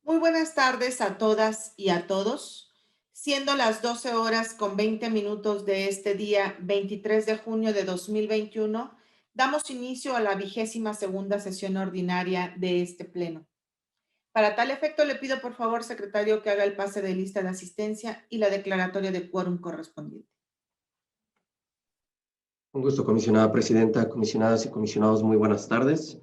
Muy buenas tardes a todas y a todos. Siendo las 12 horas con 20 minutos de este día 23 de junio de 2021, damos inicio a la 22ª sesión ordinaria de este pleno. Para tal efecto, le pido por favor, secretario, que haga el pase de lista de asistencia y la declaratoria de quórum correspondiente. Un gusto, comisionada presidenta, comisionadas y comisionados, muy buenas tardes.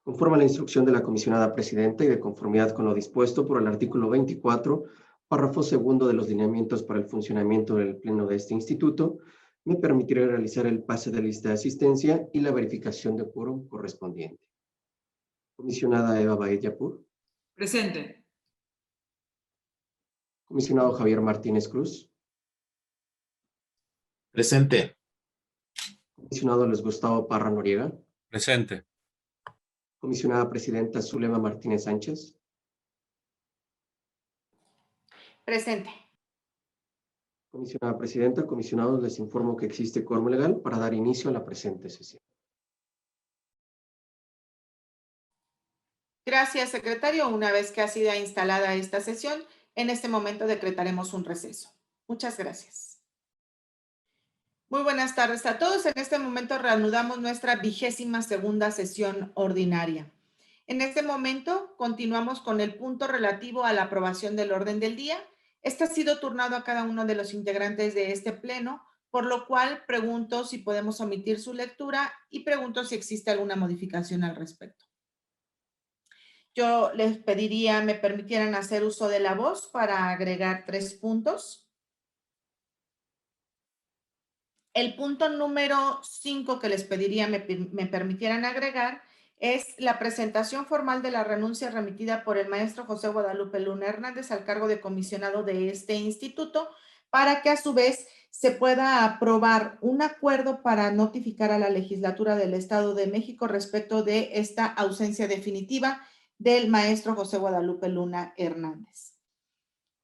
Conforme a la instrucción de la comisionada presidenta y de conformidad con lo dispuesto por el artículo 24, párrafo segundo de los lineamientos para el funcionamiento del pleno de este instituto, me permitiré realizar el pase de lista de asistencia y la verificación de quórum correspondiente. Comisionada Eva Baez Yapur. Presente. Comisionado Javier Martínez Cruz. Presente. Comisionado Luis Gustavo Parra Noriega. Presente. Comisionada presidenta Zulema Martínez Sánchez. Presente. Comisionada presidenta, comisionados, les informo que existe quórum legal para dar inicio a la presente sesión. Gracias, secretario. Una vez que ha sido instalada esta sesión, en este momento decretaremos un receso. Muchas gracias. Muy buenas tardes a todos. En este momento reanudamos nuestra 22ª sesión ordinaria. En este momento continuamos con el punto relativo a la aprobación del orden del día. Este ha sido turnado a cada uno de los integrantes de este pleno, por lo cual pregunto si podemos omitir su lectura y pregunto si existe alguna modificación al respecto. Yo les pediría me permitieran hacer uso de la voz para agregar 3 puntos. El punto número 5 que les pediría me permitieran agregar es la presentación formal de la renuncia remitida por el maestro José Guadalupe Luna Hernández al cargo de comisionado de este instituto, para que a su vez se pueda aprobar un acuerdo para notificar a la legislatura del Estado de México respecto de esta ausencia definitiva del maestro José Guadalupe Luna Hernández.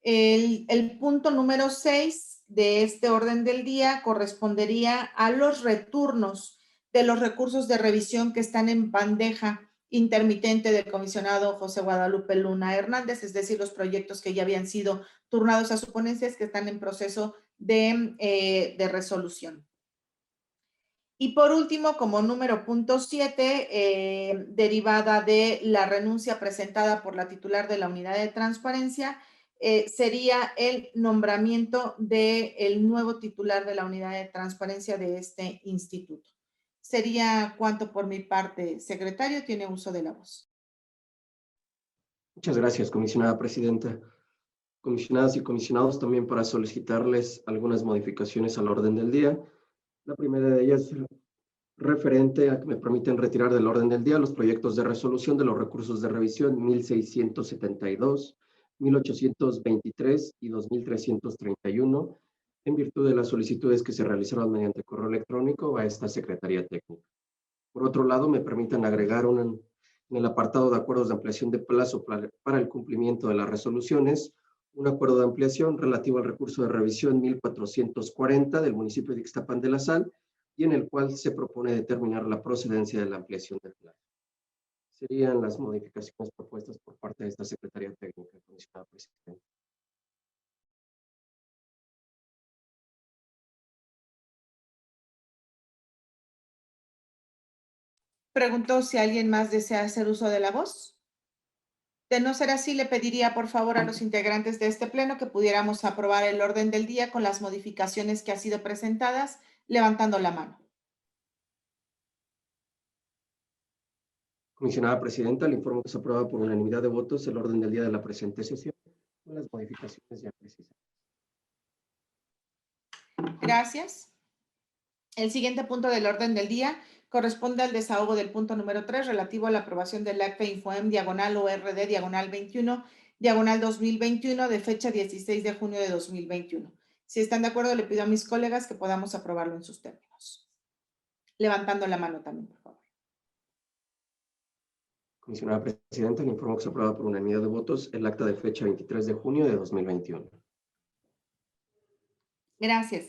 El punto número 6 de este orden del día correspondería a los retornos de los recursos de revisión que están en bandeja intermitente del comisionado José Guadalupe Luna Hernández, es decir, los proyectos que ya habían sido turnados a su ponencia que están en proceso de resolución. Y por último, como número punto 7, derivada de la renuncia presentada por la titular de la unidad de transparencia, sería el nombramiento del nuevo titular de la unidad de transparencia de este instituto. Sería cuanto por mi parte, secretario, tiene uso de la voz. Muchas gracias, comisionada presidenta. Comisionadas y comisionados, también para solicitarles algunas modificaciones al orden del día. La primera de ellas referente a que me permiten retirar del orden del día los proyectos de resolución de los recursos de revisión 1672, 1823 y 2331, en virtud de las solicitudes que se realizaron mediante correo electrónico a esta Secretaría Técnica. Por otro lado, me permiten agregar en el apartado de acuerdos de ampliación de plazo para el cumplimiento de las resoluciones, un acuerdo de ampliación relativo al recurso de revisión 1440 del municipio de Ixtapan de la Sal, y en el cual se propone determinar la procedencia de la ampliación del plazo. Serían las modificaciones propuestas por parte de esta Secretaría Técnica, comisionada presidenta. Pregunto si alguien más desea hacer uso de la voz. De no ser así, le pediría por favor a los integrantes de este pleno que pudiéramos aprobar el orden del día con las modificaciones que han sido presentadas, levantando la mano. Comisionada presidenta, le informo que se aprueba por unanimidad de votos el orden del día de la presente sesión, con las modificaciones ya precisadas. Gracias. El siguiente punto del orden del día corresponde al desahogo del punto número 3 relativo a la aprobación del acta Infoem /ORD /21 2021 de fecha 16 de junio de 2021. Si están de acuerdo, le pido a mis colegas que podamos aprobarlo en sus términos. Levantando la mano también, por favor. Comisionada presidenta, le informo que se aprueba por unanimidad de votos el acta de fecha 23 de junio de 2021. Gracias.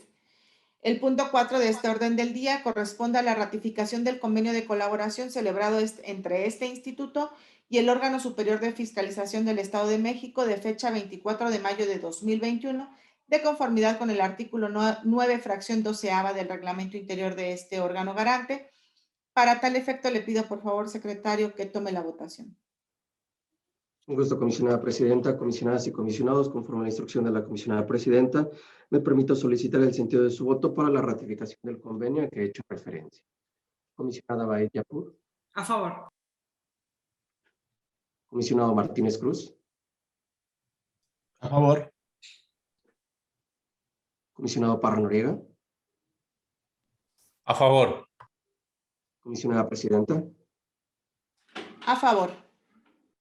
El punto 4 de este orden del día corresponde a la ratificación del convenio de colaboración celebrado entre este instituto y el órgano superior de fiscalización del Estado de México de fecha 24 de mayo de 2021, de conformidad con el artículo 9, fracción 12ª del reglamento interior de este órgano garante. Para tal efecto, le pido por favor, secretario, que tome la votación. Un gusto, comisionada presidenta, comisionadas y comisionados, conforme a la instrucción de la comisionada presidenta, me permito solicitar el sentido de su voto para la ratificación del convenio a que he hecho referencia. Comisionada Baed Yapur. A favor. Comisionado Martínez Cruz. A favor. Comisionado Parra Noriega. A favor. Comisionada presidenta. A favor.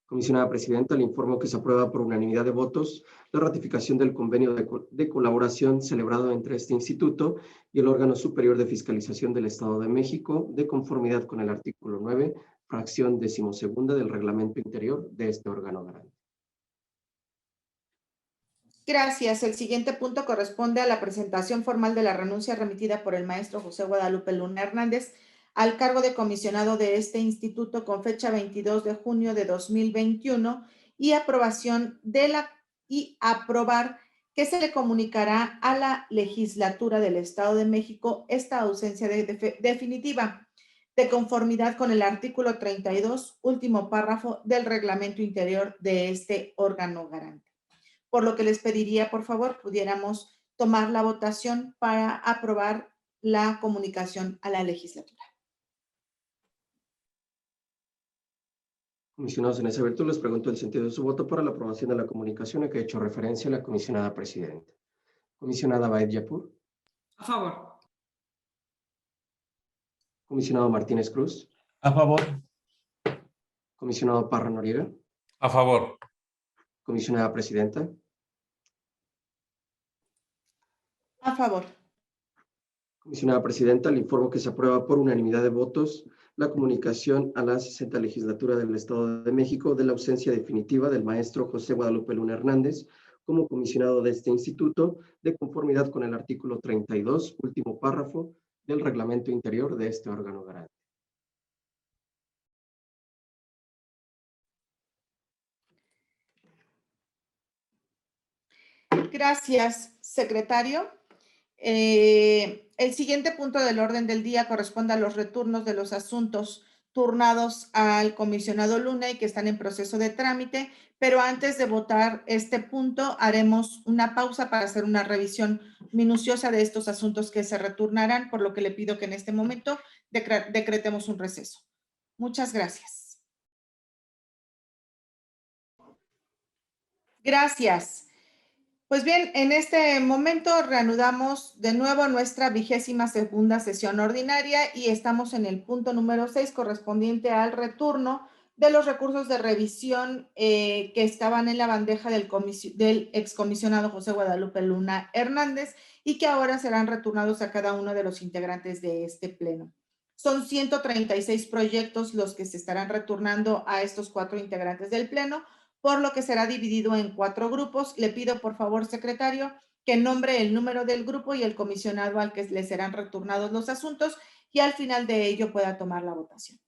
Comisionada presidenta, le informo que se aprueba por unanimidad de votos la ratificación del convenio de colaboración celebrado entre este instituto y el órgano superior de fiscalización del Estado de México, de conformidad con el artículo 9, fracción 12ª del reglamento interior de este órgano garante. Gracias. El siguiente punto corresponde a la presentación formal de la renuncia remitida por el maestro José Guadalupe Luna Hernández al cargo de comisionado de este instituto con fecha 22 de junio de 2021 y aprobar que se le comunicará a la legislatura del Estado de México esta ausencia definitiva, de conformidad con el artículo 32, último párrafo del reglamento interior de este órgano garante. Por lo que les pediría, por favor, pudiéramos tomar la votación para aprobar la comunicación a la legislatura. Comisionados, en esa virtud les pregunto el sentido de su voto para la aprobación de la comunicación a que he hecho referencia la comisionada presidenta. Comisionada Baed Yapur. A favor. Comisionado Martínez Cruz. A favor. Comisionado Parra Noriega. A favor. Comisionada presidenta. A favor. Comisionada presidenta, le informo que se aprueba por unanimidad de votos la comunicación a la 60ª legislatura del Estado de México de la ausencia definitiva del maestro José Guadalupe Luna Hernández como comisionado de este instituto, de conformidad con el artículo 32, último párrafo del reglamento interior de este órgano garante. Gracias, secretario. El siguiente punto del orden del día corresponde a los retornos de los asuntos turnados al comisionado Luna y que están en proceso de trámite, pero antes de votar este punto haremos una pausa para hacer una revisión minuciosa de estos asuntos que se retornarán, por lo que le pido que en este momento decretemos un receso. Muchas gracias. Gracias. Pues bien, en este momento reanudamos de nuevo nuestra 22ª sesión ordinaria y estamos en el punto número 6 correspondiente al retorno de los recursos de revisión que estaban en la bandeja del excomisionado José Guadalupe Luna Hernández y que ahora serán retornados a cada uno de los integrantes de este pleno. Son 136 proyectos los que se estarán retornando a estos 4 integrantes del pleno, por lo que será dividido en 4 grupos. Le pido, por favor, secretario, que nombre el número del grupo y el comisionado al que le serán retornados los asuntos y al final de ello pueda tomar la votación.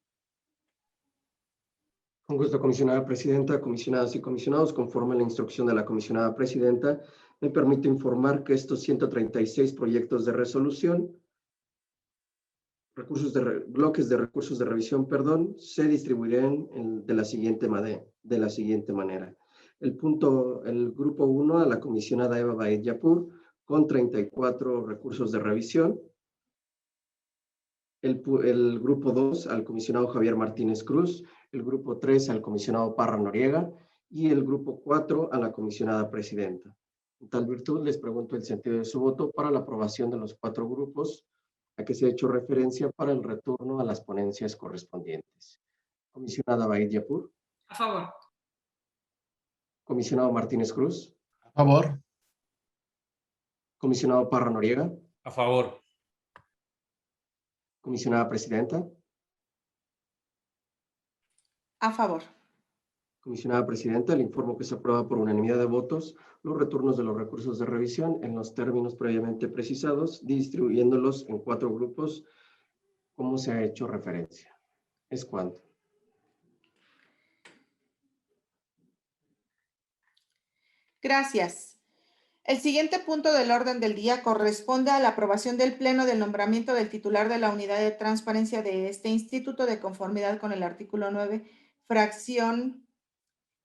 Con gusto, comisionada presidenta, comisionadas y comisionados, conforme a la instrucción de la comisionada presidenta, me permito informar que estos 136 proyectos de resolución, bloques de recursos de revisión, se distribuirán de la siguiente manera. El grupo 1 a la comisionada Eva Baed Yapur, con 34 recursos de revisión. El grupo 2 al comisionado Javier Martínez Cruz, el grupo 3 al comisionado Parra Noriega y el grupo 4 a la comisionada presidenta. En tal virtud, les pregunto el sentido de su voto para la aprobación de los 4 grupos a que se ha hecho referencia para el retorno a las ponencias correspondientes. Comisionada Baed Yapur. A favor. Comisionado Martínez Cruz. A favor. Comisionado Parra Noriega. A favor. Comisionada presidenta. A favor. Comisionada Presidenta, le informo que se aprueba por unanimidad de votos los retornos de los recursos de revisión en los términos previamente precisados, distribuyéndolos en 4 grupos, como se ha hecho referencia. Es cuanto. Gracias. El siguiente punto del orden del día corresponde a la aprobación del Pleno del nombramiento del titular de la unidad de transparencia de este instituto de conformidad con el artículo 9, fracción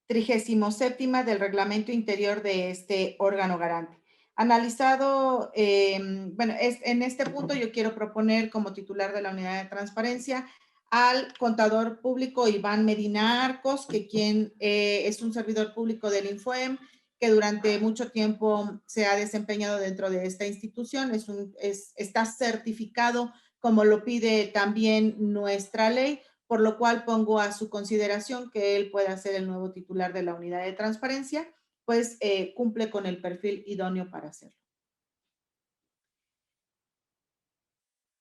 37ª del reglamento interior de este órgano garante. Analizado, en este punto yo quiero proponer como titular de la unidad de transparencia al contador público Iván Medina Arcos, quien es un servidor público del Infoem, que durante mucho tiempo se ha desempeñado dentro de esta institución, está certificado como lo pide también nuestra ley, por lo cual pongo a su consideración que él pueda ser el nuevo titular de la unidad de transparencia, pues cumple con el perfil idóneo para hacerlo.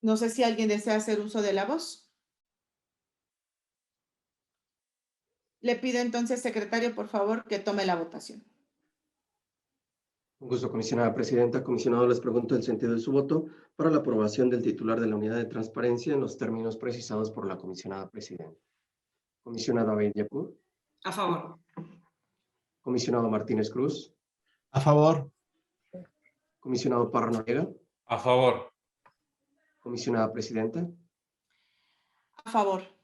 No sé si alguien desea hacer uso de la voz. Le pido entonces, secretario, por favor, que tome la votación. Un gusto, comisionada Presidenta. Comisionado, les pregunto el sentido de su voto para la aprobación del titular de la unidad de transparencia en los términos precisados por la comisionada Presidenta. Comisionado Abel Yapur. A favor. Comisionado Martínez Cruz. A favor. Comisionado Parra Noriega. A favor. Comisionada Presidenta. A favor.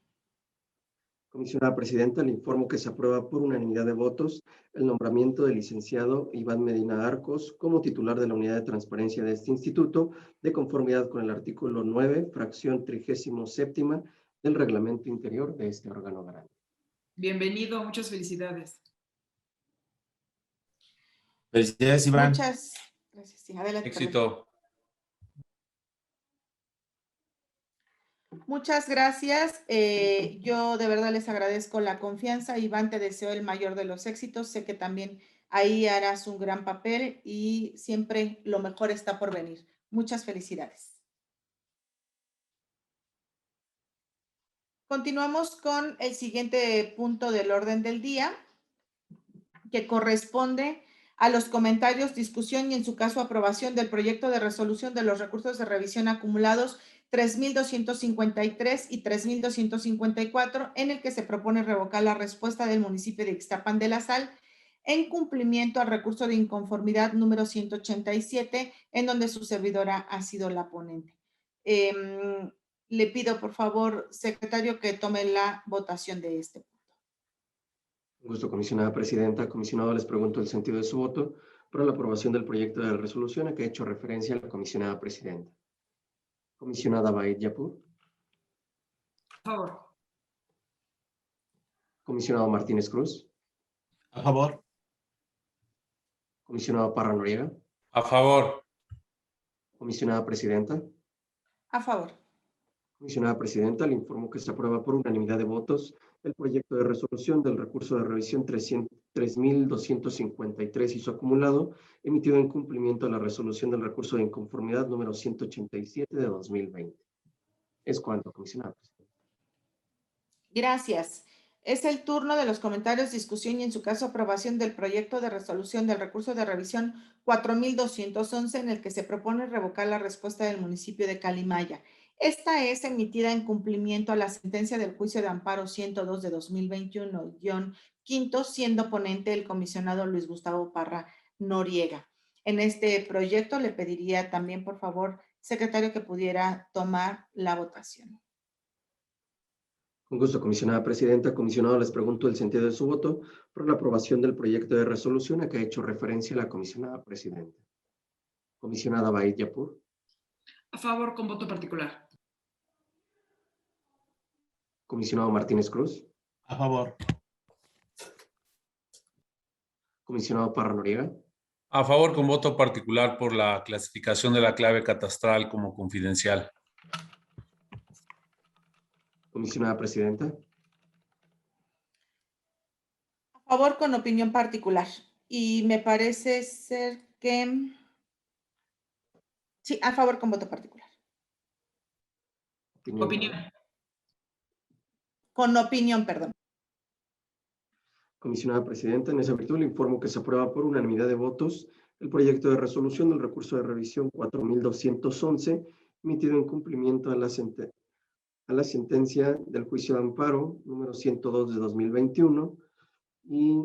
Comisionada Presidenta, le informo que se aprueba por unanimidad de votos el nombramiento del licenciado Iván Medina Arcos como titular de la unidad de transparencia de este instituto, de conformidad con el artículo 9, fracción 37ª del reglamento interior de este órgano garante. Bienvenido, muchas felicidades. Felicidades, Iván. Muchas gracias. Sí, adelante. Éxito. Muchas gracias. Yo de verdad les agradezco la confianza. Iván, te deseo el mayor de los éxitos. Sé que también ahí harás un gran papel y siempre lo mejor está por venir. Muchas felicidades. Continuamos con el siguiente punto del orden del día, que corresponde a los comentarios, discusión y en su caso aprobación del proyecto de resolución de los recursos de revisión acumulados 3,253 y 3,254, en el que se propone revocar la respuesta del municipio de Ixtapan de la Sal en cumplimiento al recurso de inconformidad número 187, en donde su servidora ha sido la ponente. Le pido, por favor, secretario, que tome la votación de este punto. Un gusto, comisionada Presidenta. Comisionado, les pregunto el sentido de su voto para la aprobación del proyecto de resolución a que ha hecho referencia la comisionada Presidenta. Comisionada Baid Yapur. A favor. Comisionado Martínez Cruz. A favor. Comisionado Parra Noriega. A favor. Comisionada Presidenta. A favor. Comisionada Presidenta, le informo que se aprueba por unanimidad de votos el proyecto de resolución del recurso de revisión 3,253 y su acumulado, emitido en cumplimiento a la resolución del recurso de inconformidad número 187 de 2020. Es cuanto, comisionada Presidenta. Gracias. Es el turno de los comentarios, discusión y en su caso aprobación del proyecto de resolución del recurso de revisión 4,211, en el que se propone revocar la respuesta del municipio de Calimaya. Esta es emitida en cumplimiento a la sentencia del juicio de amparo 102 de 2021-5, siendo ponente el comisionado Luis Gustavo Parra Noriega. En este proyecto le pediría también, por favor, secretario, que pudiera tomar la votación. Con gusto, comisionada Presidenta. Comisionado, les pregunto el sentido de su voto por la aprobación del proyecto de resolución a que ha hecho referencia la comisionada Presidenta. Comisionada Baid Yapur. A favor con voto particular. Comisionado Martínez Cruz. A favor. Comisionado Parra Noriega. A favor con voto particular por la clasificación de la clave catastral como confidencial. Comisionada Presidenta. A favor con opinión particular. Y me parece ser que... Sí, a favor con voto particular. Opinión. Con opinión, perdón. Comisionada Presidenta, en esa virtud le informo que se aprueba por unanimidad de votos el proyecto de resolución del recurso de revisión 4211, emitido en cumplimiento a la sentencia del juicio de amparo número 102 de 2021 y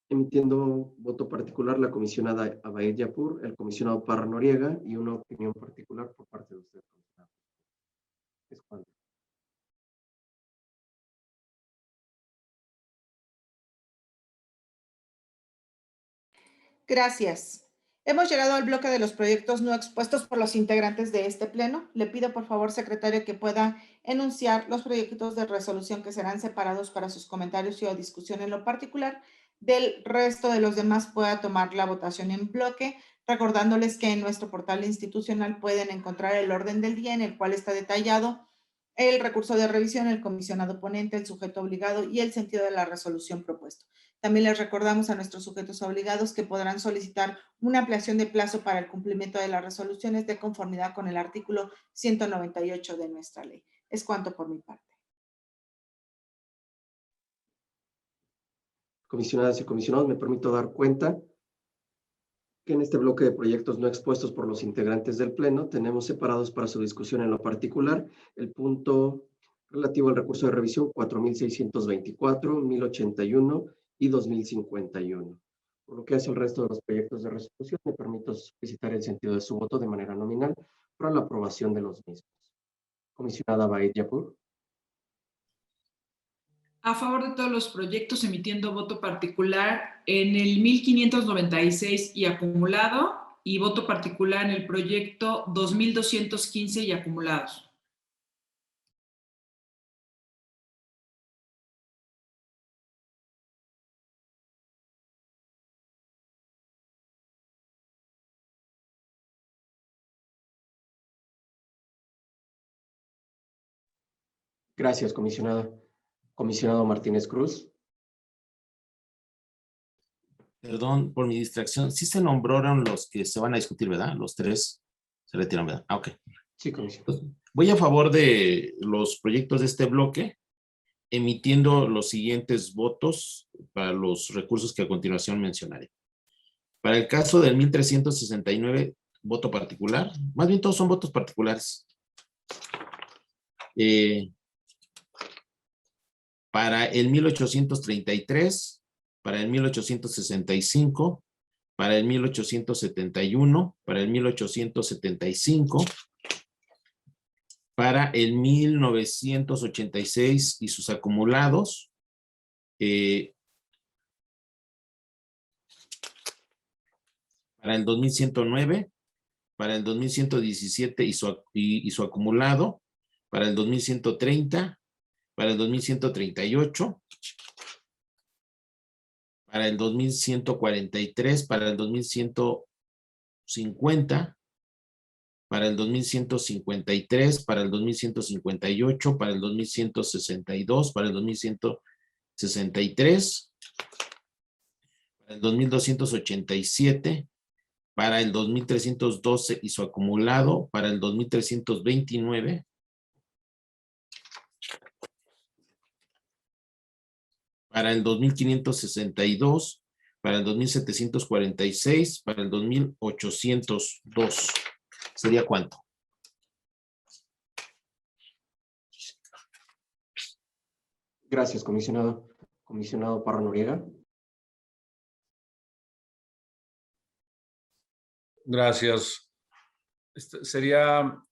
emitiendo voto particular la comisionada Abaid Yapur, el comisionado Parra Noriega y una opinión particular por parte de usted, comisionado. Es cuanto. Gracias. Hemos llegado al bloque de los proyectos no expuestos por los integrantes de este pleno. Le pido, por favor, secretario, que pueda enunciar los proyectos de resolución que serán separados para sus comentarios y o discusión en lo particular. Del resto de los demás pueda tomar la votación en bloque, recordándoles que en nuestro portal institucional pueden encontrar el orden del día en el cual está detallado el recurso de revisión, el comisionado ponente, el sujeto obligado y el sentido de la resolución propuesto. También les recordamos a nuestros sujetos obligados que podrán solicitar una ampliación de plazo para el cumplimiento de las resoluciones de conformidad con el artículo 198 de nuestra ley. Es cuanto por mi parte. Comisionadas y comisionados, me permito dar cuenta que en este bloque de proyectos no expuestos por los integrantes del Pleno tenemos separados para su discusión en lo particular el punto relativo al recurso de revisión 4624, 1081 y 2051. Por lo que hace el resto de los proyectos de resolución, me permito solicitar el sentido de su voto de manera nominal para la aprobación de los mismos. Comisionada Abaid Yapur. A favor de todos los proyectos, emitiendo voto particular en el 1596 y acumulado, y voto particular en el proyecto 2215 y acumulados. Gracias, comisionada. Comisionado Martínez Cruz. Perdón por mi distracción. Sí se nombraron los que se van a discutir, ¿verdad? Los tres se retiran, ¿verdad? Ah, ok. Sí, comisionado. Entonces, voy a favor de los proyectos de este bloque, emitiendo los siguientes votos para los recursos que a continuación mencionaré. Para el caso del 1369, voto particular. Más bien todos son votos particulares. Para el 1833, para el 1865, para el 1871, para el 1875, para el 1986 y sus acumulados, para el 2109, para el 2117 y su acumulado, para el 2130, para el 2138, para el 2143, para el 2150, para el 2153, para el 2158, para el 2162, para el 2163, para el 2287, para el 2312 y su acumulado, para el 2329, para el 2562, para el 2746, para el 2802. ¿Sería cuánto? Gracias, comisionado. Comisionado Parra Noriega. Gracias. Sería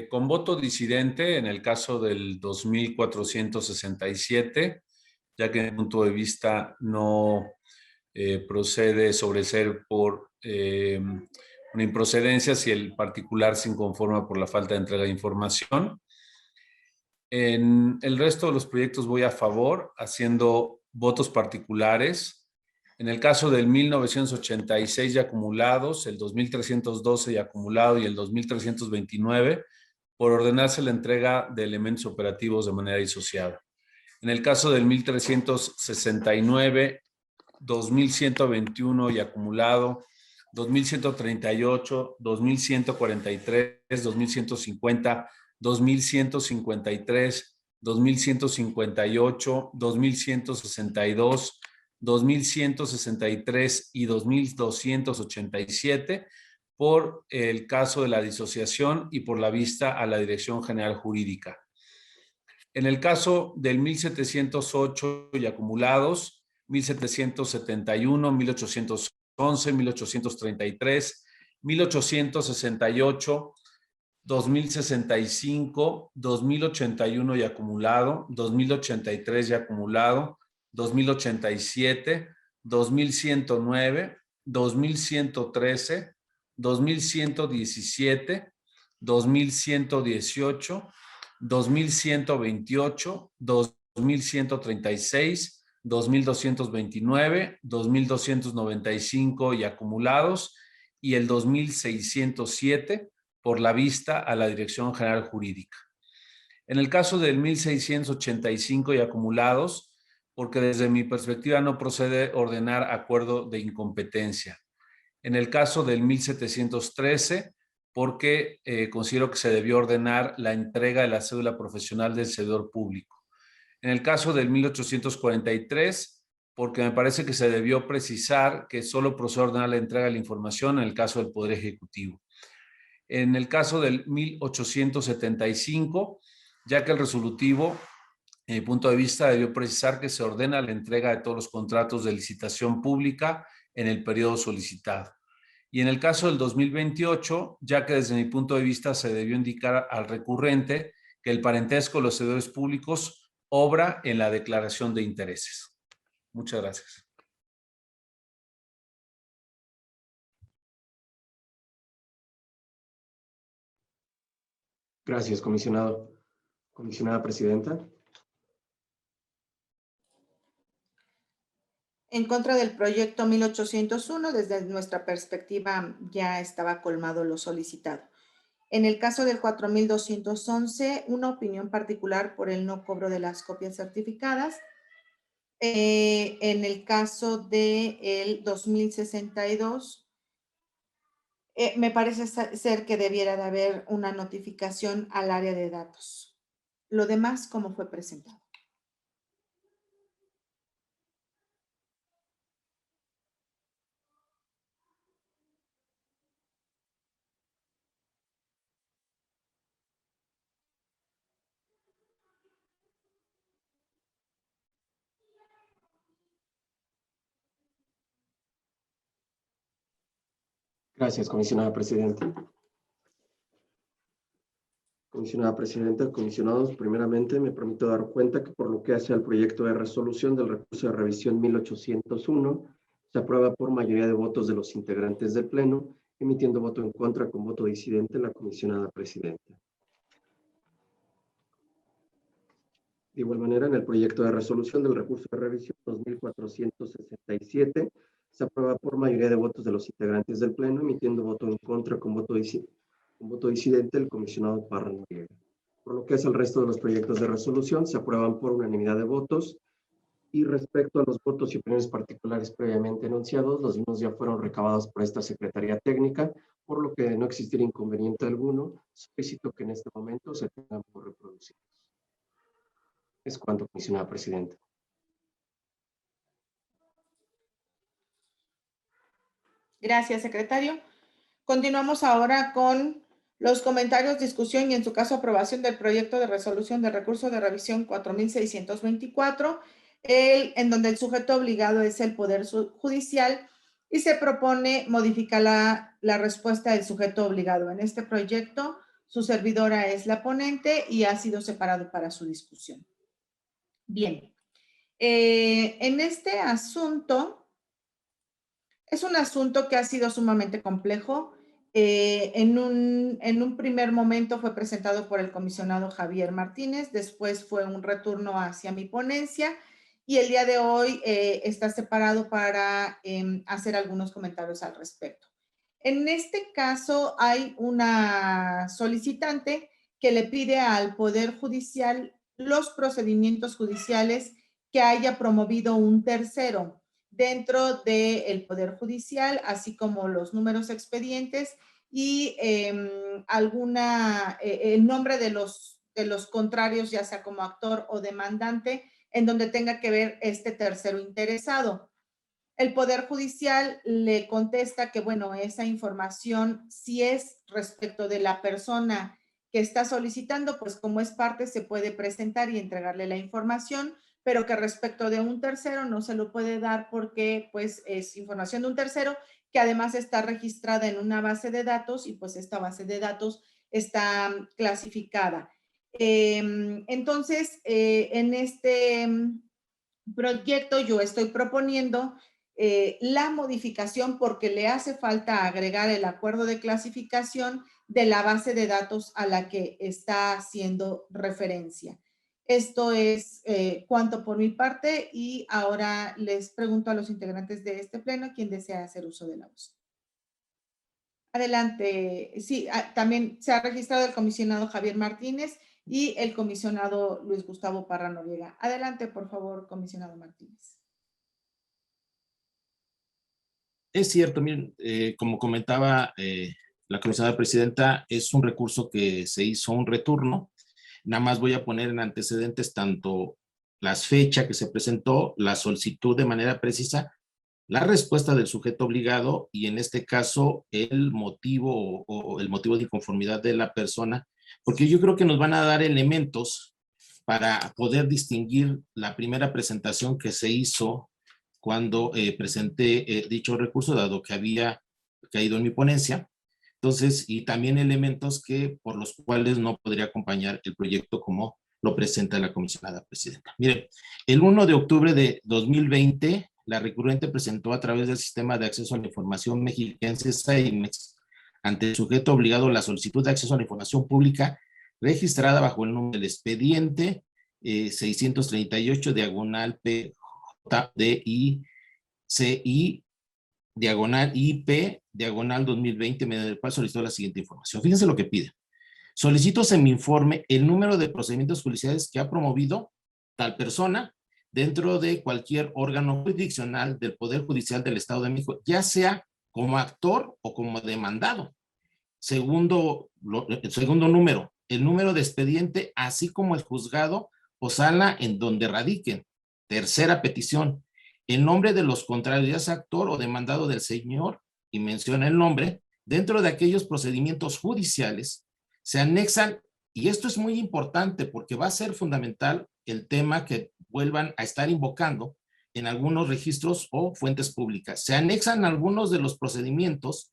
con voto disidente en el caso del 2467, ya que en mi punto de vista no procede sobreser por una improcedencia si el particular se inconforma por la falta de entrega de información. En el resto de los proyectos voy a favor, haciendo votos particulares. En el caso del 1986 y acumulados, el 2312 y acumulado y el 2329, por ordenarse la entrega de elementos operativos de manera disociada. En el caso del 1369, 2121 y acumulado, 2138, 2143, 2150, 2153, 2158, 2162, 2163 y 2287 por el caso de la disociación y por la vista a la Dirección General Jurídica. En el caso del 1708 y acumulados, 1771, 1811, 1833, 1868, 2065, 2081 y acumulado, 2083 y acumulado, 2087, 2109, 2113, 2117, 2118, 2128, 2136, 2229, 2295 y acumulados, y el 2607 por la vista a la Dirección General Jurídica. En el caso del 1685 y acumulados, porque desde mi perspectiva no procede ordenar acuerdo de incompetencia. En el caso del 1713, porque considero que se debió ordenar la entrega de la cédula profesional del servidor público. En el caso del 1843, porque me parece que se debió precisar que solo procede ordenar la entrega de la información en el caso del Poder Ejecutivo. En el caso del 1875, ya que el resolutivo, en mi punto de vista, debió precisar que se ordena la entrega de todos los contratos de licitación pública en el periodo solicitado. Y en el caso del 2028, ya que desde mi punto de vista se debió indicar al recurrente que el parentesco de los servidores públicos obra en la declaración de intereses. Muchas gracias. Gracias, comisionado. Comisionada presidenta. En contra del proyecto 1801, desde nuestra perspectiva ya estaba colmado lo solicitado. En el caso del 4211, una opinión particular por el no cobro de las copias certificadas. En el caso del 2062, me parece ser que debiera de haber una notificación al área de datos. Lo demás, como fue presentado. Gracias, comisionada presidenta. Comisionada presidenta, comisionados, primeramente me permito dar cuenta que por lo que hace al proyecto de resolución del recurso de revisión 1801, se aprueba por mayoría de votos de los integrantes del Pleno, emitiendo voto en contra con voto disidente la comisionada presidenta. De igual manera, en el proyecto de resolución del recurso de revisión 2467, se aprueba por mayoría de votos de los integrantes del Pleno, emitiendo voto en contra con voto disidente el comisionado Parra Noriega. Por lo que es el resto de los proyectos de resolución, se aprueban por unanimidad de votos. Y respecto a los votos y opiniones particulares previamente enunciados, los mismos ya fueron recabados por esta Secretaría Técnica, por lo que de no existir inconveniente alguno, solicito que en este momento se tengan por reproducidos. Es cuanto, comisionada presidenta. Gracias, secretario. Continuamos ahora con los comentarios, discusión y en su caso aprobación del proyecto de resolución del recurso de revisión 4624, en donde el sujeto obligado es el Poder Judicial y se propone modificar la respuesta del sujeto obligado. En este proyecto, su servidora es la ponente y ha sido separado para su discusión. Bien, en este asunto, es un asunto que ha sido sumamente complejo. En un primer momento fue presentado por el comisionado Javier Martínez, después fue un retorno hacia mi ponencia y el día de hoy está separado para hacer algunos comentarios al respecto. En este caso hay una solicitante que le pide al Poder Judicial los procedimientos judiciales que haya promovido un tercero dentro del Poder Judicial, así como los números expedientes y el nombre de los contrarios, ya sea como actor o demandante, en donde tenga que ver este tercero interesado. El Poder Judicial le contesta que, bueno, esa información, si es respecto de la persona que está solicitando, pues como es parte se puede presentar y entregarle la información, pero que respecto de un tercero no se lo puede dar porque pues es información de un tercero que además está registrada en una base de datos y pues esta base de datos está clasificada. Entonces, en este proyecto yo estoy proponiendo la modificación porque le hace falta agregar el acuerdo de clasificación de la base de datos a la que está haciendo referencia. Esto es cuanto por mi parte y ahora les pregunto a los integrantes de este pleno quién desea hacer uso de la voz. Adelante. Sí, también se ha registrado el comisionado Javier Martínez y el comisionado Luis Gustavo Parra Noriega. Adelante, por favor, comisionado Martínez. Es cierto, miren, como comentaba la comisionada presidenta, es un recurso que se hizo un retorno. Nada más voy a poner en antecedentes tanto las fechas que se presentó, la solicitud de manera precisa, la respuesta del sujeto obligado y en este caso el motivo o el motivo de inconformidad de la persona, porque yo creo que nos van a dar elementos para poder distinguir la primera presentación que se hizo cuando presenté dicho recurso, dado que había caído en mi ponencia. Entonces, y también elementos que por los cuales no podría acompañar el proyecto como lo presenta la comisionada presidenta. Miren, el 1 de octubre de 2020, la recurrente presentó a través del Sistema de Acceso a la Información Mexiquense SAIMEX ante el sujeto obligado la solicitud de acceso a la información pública registrada bajo el número del expediente 638 diagonal PJDICI diagonal IP diagonal 2020, mediante el cual solicitó la siguiente información. Fíjense lo que pide. Solicito se me informe el número de procedimientos judiciales que ha promovido tal persona dentro de cualquier órgano jurisdiccional del Poder Judicial del Estado de México, ya sea como actor o como demandado. Segundo número, el número de expediente, así como el juzgado o sala en donde radiquen. Tercera petición, el nombre de los contrarios, ya sea actor o demandado del señor, y menciona el nombre, dentro de aquellos procedimientos judiciales, se anexan, y esto es muy importante porque va a ser fundamental el tema que vuelvan a estar invocando en algunos registros o fuentes públicas. Se anexan algunos de los procedimientos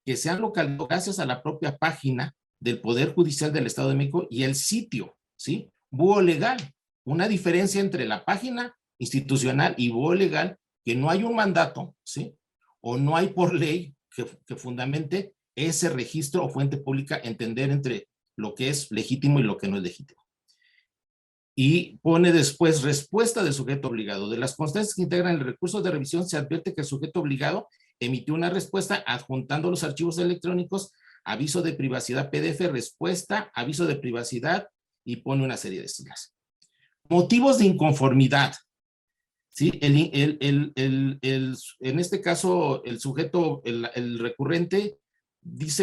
que se han localizado gracias a la propia página del Poder Judicial del Estado de México y el sitio, ¿sí? Búho legal. Una diferencia entre la página institucional y búho legal, que no hay un mandato, ¿sí? O no hay por ley que fundamente ese registro o fuente pública, entender entre lo que es legítimo y lo que no es legítimo. Y pone después respuesta del sujeto obligado. De las constancias que integran el recurso de revisión se advierte que el sujeto obligado emitió una respuesta adjuntando los archivos electrónicos, aviso de privacidad PDF, respuesta, aviso de privacidad, y pone una serie de siglas. Motivos de inconformidad. ¿Sí? En este caso, el sujeto, el recurrente,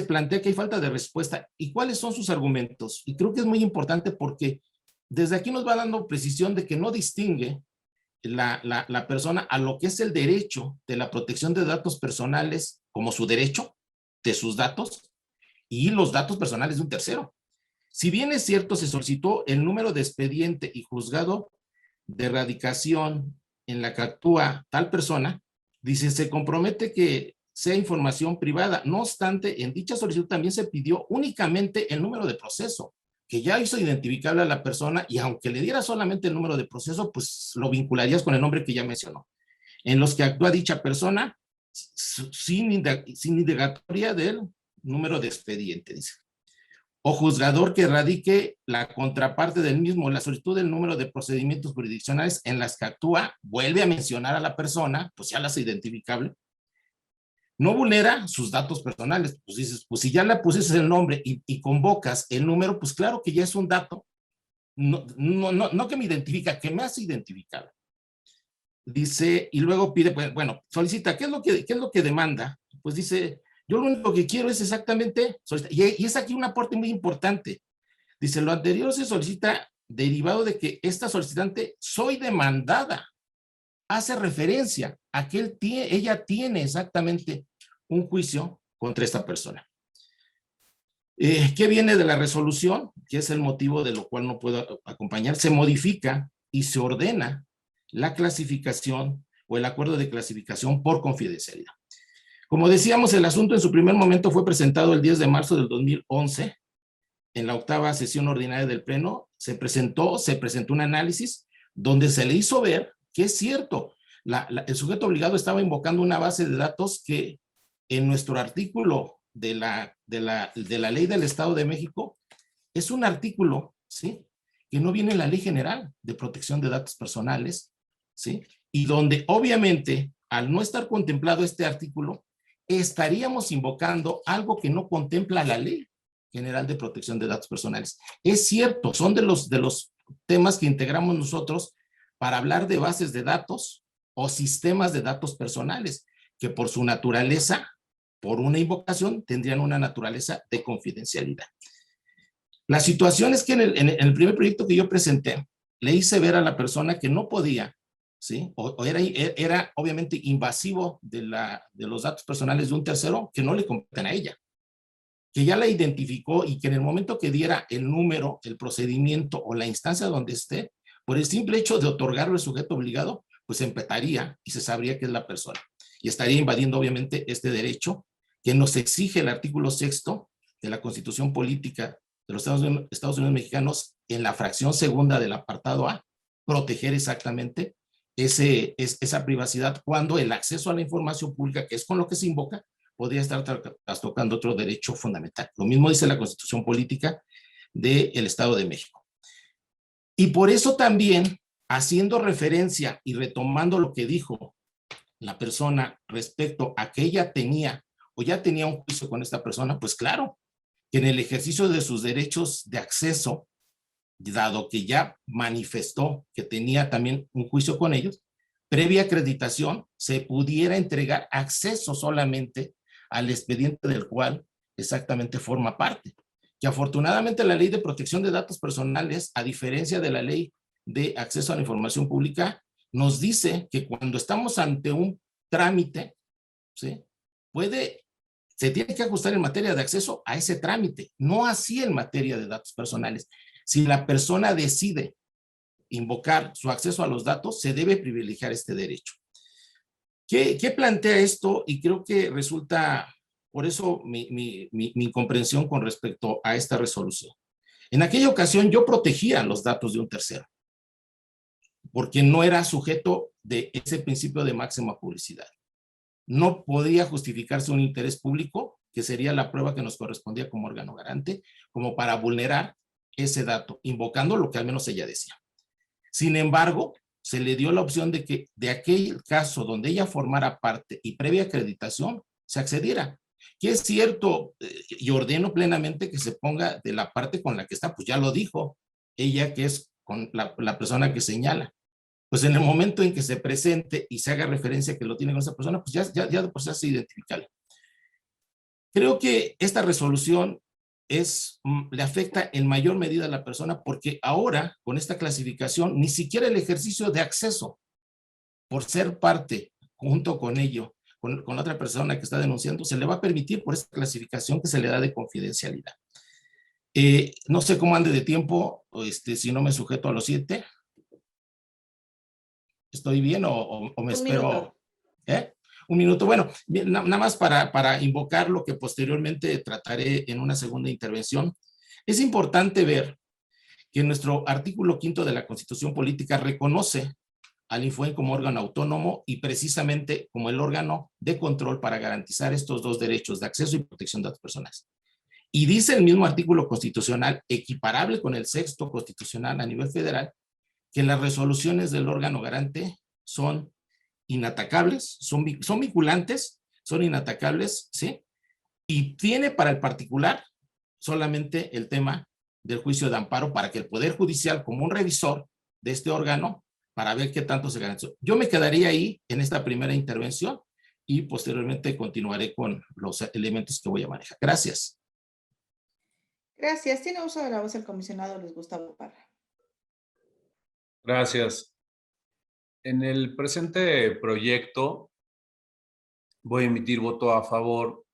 plantea que hay falta de respuesta. ¿Y cuáles son sus argumentos? Y creo que es muy importante porque desde aquí nos va dando precisión de que no distingue la persona a lo que es el derecho de la protección de datos personales como su derecho de sus datos y los datos personales de un tercero. Si bien es cierto, se solicitó el número de expediente y juzgado de erradicación en la que actúa tal persona, dice, se compromete que sea información privada. No obstante, en dicha solicitud también se pidió únicamente el número de proceso, que ya hizo identificable a la persona, y aunque le diera solamente el número de proceso, pues lo vincularías con el nombre que ya mencionó, en los que actúa dicha persona sin indagatoria del número de expediente, dice. O juzgador que radique la contraparte del mismo, la solicitud del número de procedimientos jurisdiccionales en las que actúa, vuelve a mencionar a la persona, pues ya la hace identificable, no vulnera sus datos personales. Pues dices, pues si ya le pusiste el nombre y convocas el número, pues claro que ya es un dato, no que me identifica, que me hace identificable. Dice, y luego pide, pues, bueno, solicita, ¿qué es lo que demanda? Pues dice, yo lo único que quiero es exactamente, y es aquí un aporte muy importante. Dice, lo anterior se solicita derivado de que esta solicitante soy demandada hace referencia a que ella tiene exactamente un juicio contra esta persona. ¿Qué viene de la resolución? Que es el motivo de lo cual no puedo acompañar. Se modifica y se ordena la clasificación o el acuerdo de clasificación por confidencialidad. Como decíamos, el asunto en su primer momento fue presentado el 10 de marzo del 2011 en la 8ª sesión ordinaria del Pleno. Se presentó un análisis donde se le hizo ver que es cierto, el sujeto obligado estaba invocando una base de datos que en nuestro artículo de la Ley del Estado de México es un artículo, ¿sí?, que no viene en la Ley General de Protección de Datos Personales, ¿sí?, y donde obviamente al no estar contemplado este artículo estaríamos invocando algo que no contempla la Ley General de Protección de Datos Personales. Es cierto, son de los temas que integramos nosotros para hablar de bases de datos o sistemas de datos personales, que por su naturaleza, por una invocación, tendrían una naturaleza de confidencialidad. La situación es que en el primer proyecto que yo presenté, le hice ver a la persona que no podía, ¿sí?, o era obviamente invasivo de los datos personales de un tercero que no le competen a ella, que ya la identificó y que en el momento que diera el número, el procedimiento o la instancia donde esté, por el simple hecho de otorgarlo al sujeto obligado, pues empataría y se sabría que es la persona. Y estaría invadiendo obviamente este derecho que nos exige el artículo 6º de la Constitución Política de los Estados Unidos Mexicanos en la fracción 2ª del apartado A, proteger exactamente esa privacidad cuando el acceso a la información pública, que es con lo que se invoca, podría estar trastocando otro derecho fundamental. Lo mismo dice la Constitución Política del Estado de México. Y por eso también, haciendo referencia y retomando lo que dijo la persona respecto a que ella tenía o ya tenía un juicio con esta persona, pues claro, que en el ejercicio de sus derechos de acceso, dado que ya manifestó que tenía también un juicio con ellos, previa acreditación se pudiera entregar acceso solamente al expediente del cual exactamente forma parte. Que afortunadamente la Ley de Protección de Datos Personales, a diferencia de la Ley de Acceso a la Información Pública, nos dice que cuando estamos ante un trámite, ¿sí?, se tiene que ajustar en materia de acceso a ese trámite, no así en materia de datos personales. Si la persona decide invocar su acceso a los datos, se debe privilegiar este derecho. ¿Qué plantea esto? Y creo que resulta, por eso mi incomprensión con respecto a esta resolución. En aquella ocasión yo protegía los datos de un tercero, porque no era sujeto de ese principio de máxima publicidad. No podía justificarse un interés público, que sería la prueba que nos correspondía como órgano garante, como para vulnerar ese dato, invocando lo que al menos ella decía. Sin embargo, se le dio la opción de que de aquel caso donde ella formara parte y previa acreditación, se accediera. Que es cierto, y ordeno plenamente que se ponga de la parte con la que está, pues ya lo dijo ella, que es con la persona que señala. Pues en el momento en que se presente y se haga referencia a que lo tiene con esa persona, pues ya pues ya se identifica. Creo que esta resolución le afecta en mayor medida a la persona porque ahora, con esta clasificación, ni siquiera el ejercicio de acceso, por ser parte, junto con ello, con otra persona que está denunciando, se le va a permitir por esta clasificación que se le da de confidencialidad. No sé cómo ande de tiempo, si no me sujeto a los 7. ¿Estoy bien o me espero? Un minuto. Bueno, nada más para invocar lo que posteriormente trataré en una segunda intervención. Es importante ver que nuestro artículo 5º de la Constitución Política reconoce al INFOEN como órgano autónomo y precisamente como el órgano de control para garantizar estos dos derechos de acceso y protección de datos personales. Y dice el mismo artículo constitucional, equiparable con el 6º constitucional a nivel federal, que las resoluciones del órgano garante son inatacables, son vinculantes, son inatacables, ¿sí? Y tiene para el particular solamente el tema del juicio de amparo para que el Poder Judicial, como un revisor de este órgano, para ver qué tanto se garantizó. Yo me quedaría ahí en esta primera intervención y posteriormente continuaré con los elementos que voy a manejar. Gracias. Gracias. Tiene uso de la voz el comisionado Luis Gustavo Parra. Gracias. En el presente proyecto voy a emitir voto a favor,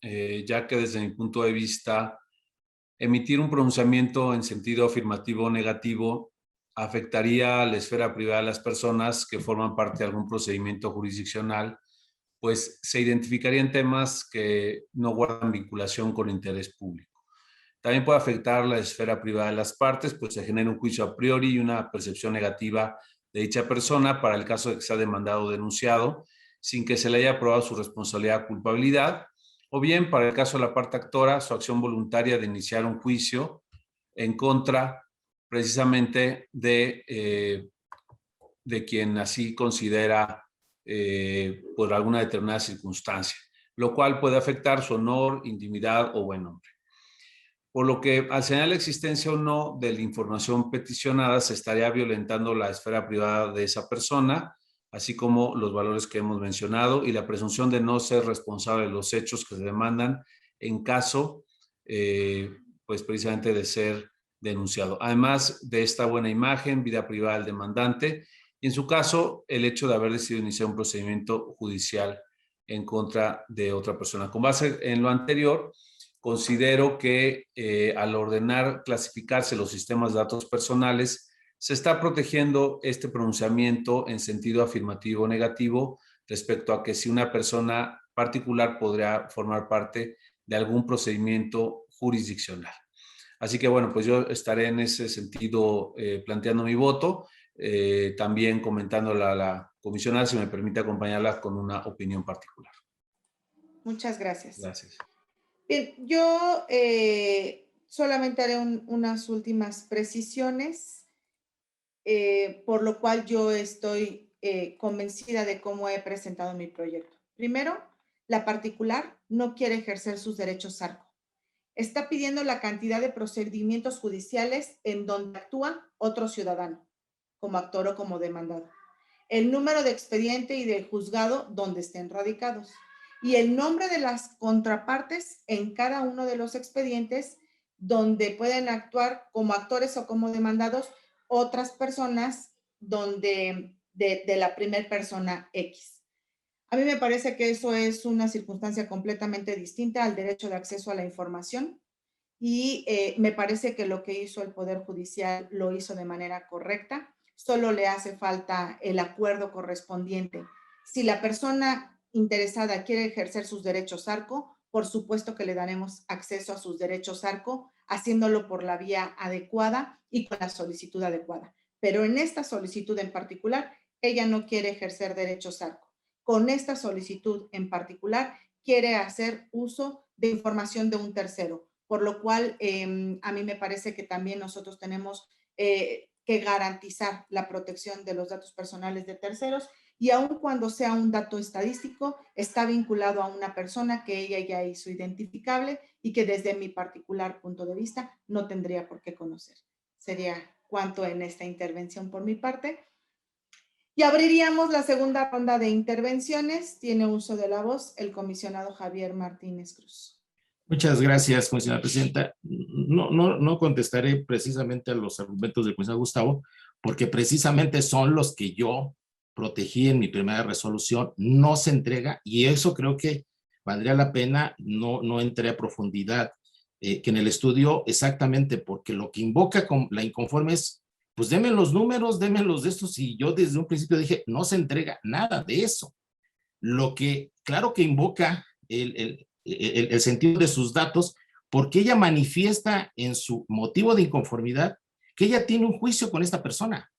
ya que desde mi punto de vista, emitir un pronunciamiento en sentido afirmativo o negativo afectaría a la esfera privada de las personas que forman parte de algún procedimiento jurisdiccional, pues se identificarían temas que no guardan vinculación con interés público. También puede afectar la esfera privada de las partes, pues se genera un juicio a priori y una percepción negativa de dicha persona para el caso de que sea demandado o denunciado, sin que se le haya probado su responsabilidad o culpabilidad, o bien para el caso de la parte actora, su acción voluntaria de iniciar un juicio en contra precisamente de quien así considera por alguna determinada circunstancia, lo cual puede afectar su honor, intimidad o buen nombre. Por lo que al señalar la existencia o no de la información peticionada, se estaría violentando la esfera privada de esa persona, así como los valores que hemos mencionado y la presunción de no ser responsable de los hechos que se demandan en caso, pues precisamente de ser denunciado. Además de esta buena imagen, vida privada del demandante, y en su caso, el hecho de haber decidido iniciar un procedimiento judicial en contra de otra persona. Con base en lo anterior, considero que al ordenar clasificarse los sistemas de datos personales, se está protegiendo este pronunciamiento en sentido afirmativo o negativo respecto a que si una persona particular podría formar parte de algún procedimiento jurisdiccional. Así que bueno, pues yo estaré en ese sentido planteando mi voto, también comentándole a la comisionada si me permite acompañarla con una opinión particular. Muchas gracias. Gracias. Bien, yo solamente haré unas últimas precisiones, por lo cual yo estoy convencida de cómo he presentado mi proyecto. Primero, la particular no quiere ejercer sus derechos ARCO. Está pidiendo la cantidad de procedimientos judiciales en donde actúa otro ciudadano, como actor o como demandado, el número de expediente y del juzgado donde estén radicados, y el nombre de las contrapartes en cada uno de los expedientes donde pueden actuar como actores o como demandados otras personas donde de la primera persona X. A mí me parece que eso es una circunstancia completamente distinta al derecho de acceso a la información y me parece que lo que hizo el Poder Judicial lo hizo de manera correcta. Solo le hace falta el acuerdo correspondiente. Si la persona interesada quiere ejercer sus derechos ARCO, por supuesto que le daremos acceso a sus derechos ARCO, haciéndolo por la vía adecuada y con la solicitud adecuada. Pero en esta solicitud en particular, ella no quiere ejercer derechos ARCO. Con esta solicitud en particular, quiere hacer uso de información de un tercero, por lo cual a mí me parece que también nosotros tenemos que garantizar la protección de los datos personales de terceros y aun cuando sea un dato estadístico, está vinculado a una persona que ella ya hizo identificable y que desde mi particular punto de vista no tendría por qué conocer. Sería cuanto en esta intervención por mi parte. Y abriríamos la segunda ronda de intervenciones. Tiene uso de la voz el comisionado Javier Martínez Cruz. Muchas gracias, comisionada presidenta. No contestaré precisamente a los argumentos del comisionado Gustavo, porque precisamente son los que yo protegí en mi primera resolución. No se entrega, y eso creo que valdría la pena, no entré a profundidad, que en el estudio exactamente, porque lo que invoca con la inconforme es, pues denme los números, denme los de estos, y yo desde un principio dije, no se entrega nada de eso. Lo que, claro que invoca el sentido de sus datos, porque ella manifiesta en su motivo de inconformidad que ella tiene un juicio con esta persona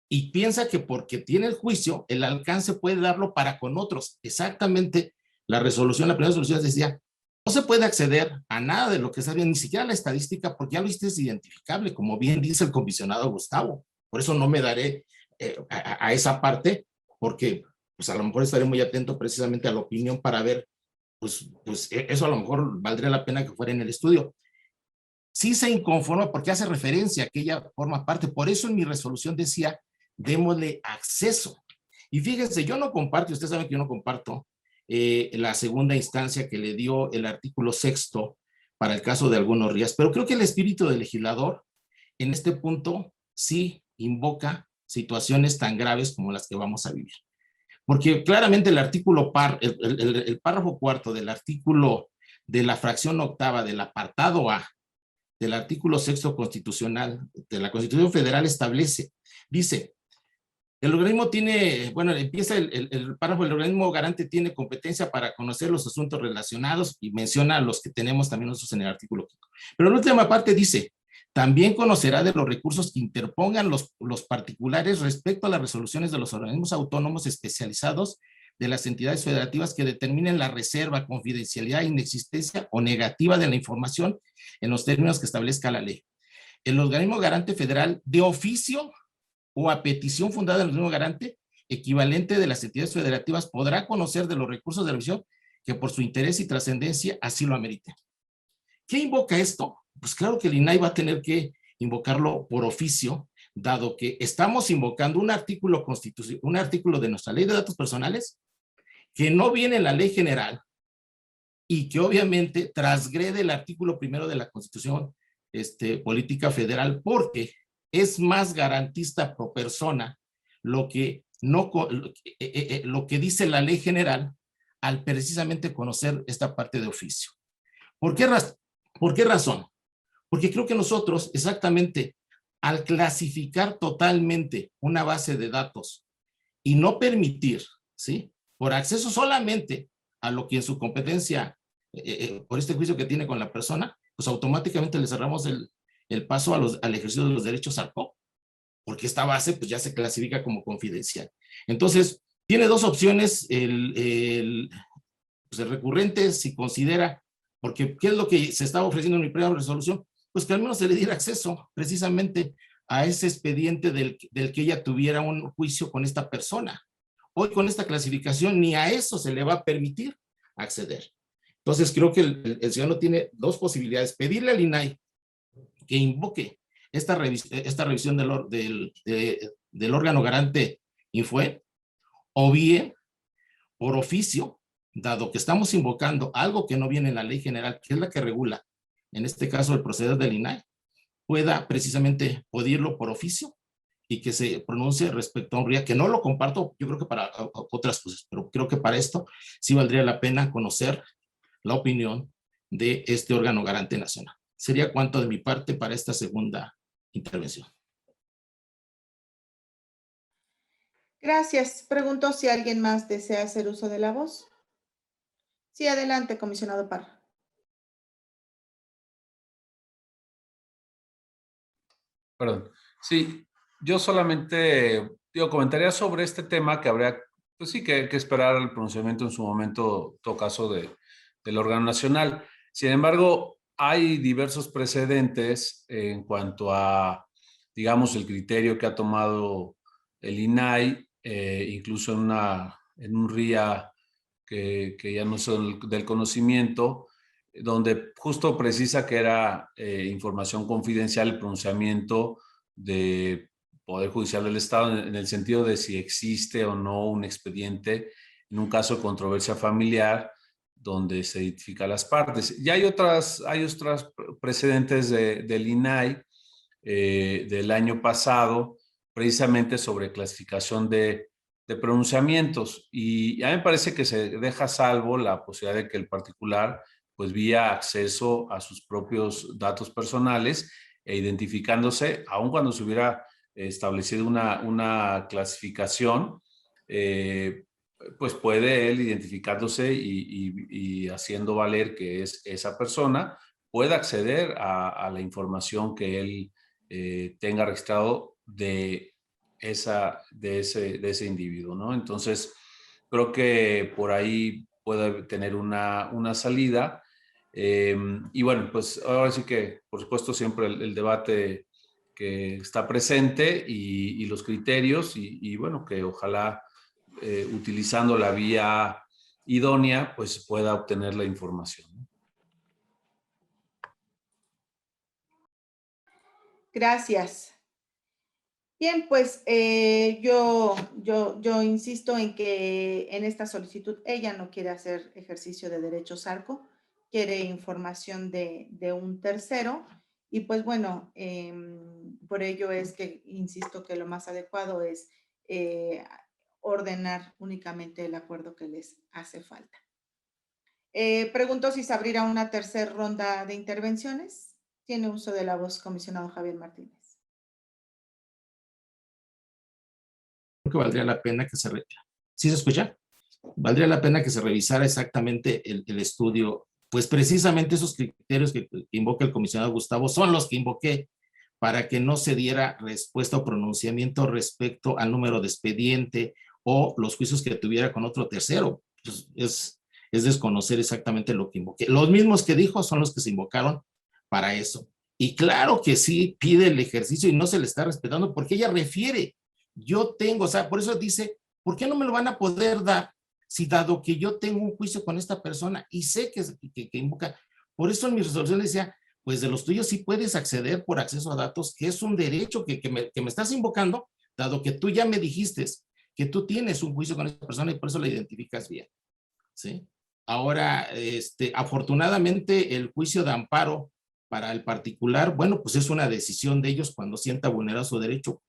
y piensa que porque tiene el juicio, el alcance puede darlo para con otros. Exactamente la resolución, la primera resolución decía, no se puede acceder a nada de lo que está bien, ni siquiera a la estadística, porque ya lo viste, es identificable, como bien dice el comisionado Gustavo. Por eso no me daré a esa parte, porque pues a lo mejor estaré muy atento precisamente a la opinión para ver, pues eso a lo mejor valdría la pena que fuera en el estudio. Sí se inconforma porque hace referencia a que ella forma parte, por eso en mi resolución decía, démosle acceso. Y fíjense, yo no comparto, ustedes saben que yo no comparto la segunda instancia que le dio el artículo 6º para el caso de Algunos Rías, pero creo que el espíritu del legislador en este punto sí invoca situaciones tan graves como las que vamos a vivir. Porque claramente el artículo el párrafo cuarto del artículo de la fracción octava del apartado A del artículo sexto constitucional de la Constitución Federal dice, el organismo tiene, bueno, empieza el párrafo, el organismo garante tiene competencia para conocer los asuntos relacionados y menciona los que tenemos también nosotros en el artículo 5. Pero la última parte dice, también conocerá de los recursos que interpongan los particulares respecto a las resoluciones de los organismos autónomos especializados de las entidades federativas que determinen la reserva, confidencialidad, inexistencia o negativa de la información en los términos que establezca la ley. El organismo garante federal, de oficio o a petición fundada en el organismo garante, equivalente de las entidades federativas, podrá conocer de los recursos de revisión que por su interés y trascendencia así lo ameriten. ¿Qué invoca esto? Pues claro que el INAI va a tener que invocarlo por oficio, dado que estamos invocando un artículo de nuestra ley de datos personales que no viene en la ley general y que obviamente transgrede el artículo primero de la Constitución Política Federal, porque es más garantista pro persona lo que dice la ley general al precisamente conocer esta parte de oficio. ¿Por qué razón? Porque creo que nosotros exactamente al clasificar totalmente una base de datos y no permitir, ¿sí?, por acceso solamente a lo que en su competencia, por este juicio que tiene con la persona, pues automáticamente le cerramos el paso al ejercicio de los derechos ARCO, porque esta base pues ya se clasifica como confidencial. Entonces, tiene dos opciones el recurrente, si considera, porque ¿qué es lo que se estaba ofreciendo en mi primera resolución? Pues que al menos se le diera acceso precisamente a ese expediente del que ella tuviera un juicio con esta persona. Hoy con esta clasificación ni a eso se le va a permitir acceder. Entonces creo que el ciudadano tiene dos posibilidades: pedirle al INAI que invoque esta revisión del órgano garante Infue, o bien por oficio, dado que estamos invocando algo que no viene en la ley general, que es la que regula, en este caso el proceder del INAI, pueda precisamente pedirlo por oficio y que se pronuncie respecto a un RIA, que no lo comparto, yo creo que para otras cosas, pero creo que para esto sí valdría la pena conocer la opinión de este órgano garante nacional. Sería cuanto de mi parte para esta segunda intervención. Gracias. Pregunto si alguien más desea hacer uso de la voz. Sí, adelante, comisionado Parra. Perdón. Sí, yo solamente comentaría sobre este tema que habría, pues sí, que esperar el pronunciamiento en su momento, en todo caso, del órgano nacional. Sin embargo, hay diversos precedentes en cuanto a, digamos, el criterio que ha tomado el INAI, incluso en un RIA que ya no son del conocimiento, donde justo precisa que era información confidencial el pronunciamiento de Poder Judicial del Estado en el sentido de si existe o no un expediente en un caso de controversia familiar donde se identifican las partes. Y hay otras precedentes del INAI del año pasado, precisamente sobre clasificación de pronunciamientos. Y a mí me parece que se deja salvo la posibilidad de que el particular, pues vía acceso a sus propios datos personales e identificándose, aun cuando se hubiera establecido una clasificación, pues puede él identificándose y haciendo valer que es esa persona, puede acceder a la información que él tenga registrado de ese individuo, ¿no? Entonces, creo que por ahí puede tener una salida. Y bueno, pues ahora sí que, por supuesto, siempre el debate que está presente y los criterios y bueno, que ojalá utilizando la vía idónea, pues pueda obtener la información, ¿no? Gracias. Bien, pues yo insisto en que en esta solicitud ella no quiere hacer ejercicio de derechos ARCO, quiere información de un tercero Y pues bueno, por ello es que insisto que lo más adecuado es ordenar únicamente el acuerdo que les hace falta. Pregunto si se abrirá una tercera ronda de intervenciones. Tiene uso de la voz, comisionado Javier Martínez. Creo que valdría la pena que ¿Sí se escucha? Valdría la pena que se revisara exactamente el estudio. Pues precisamente esos criterios que invoca el comisionado Gustavo son los que invoqué para que no se diera respuesta o pronunciamiento respecto al número de expediente o los juicios que tuviera con otro tercero. Pues es desconocer exactamente lo que invoqué. Los mismos que dijo son los que se invocaron para eso. Y claro que sí pide el ejercicio y no se le está respetando porque ella refiere, yo tengo, o sea, por eso dice, ¿por qué no me lo van a poder dar si dado que yo tengo un juicio con esta persona y sé que invoca? Por eso en mi resolución decía, pues de los tuyos sí puedes acceder por acceso a datos, que es un derecho que me estás invocando, dado que tú ya me dijiste que tú tienes un juicio con esta persona y por eso la identificas bien, ¿sí? Ahora, afortunadamente, el juicio de amparo para el particular, bueno, pues es una decisión de ellos cuando sienta vulnerado su derecho.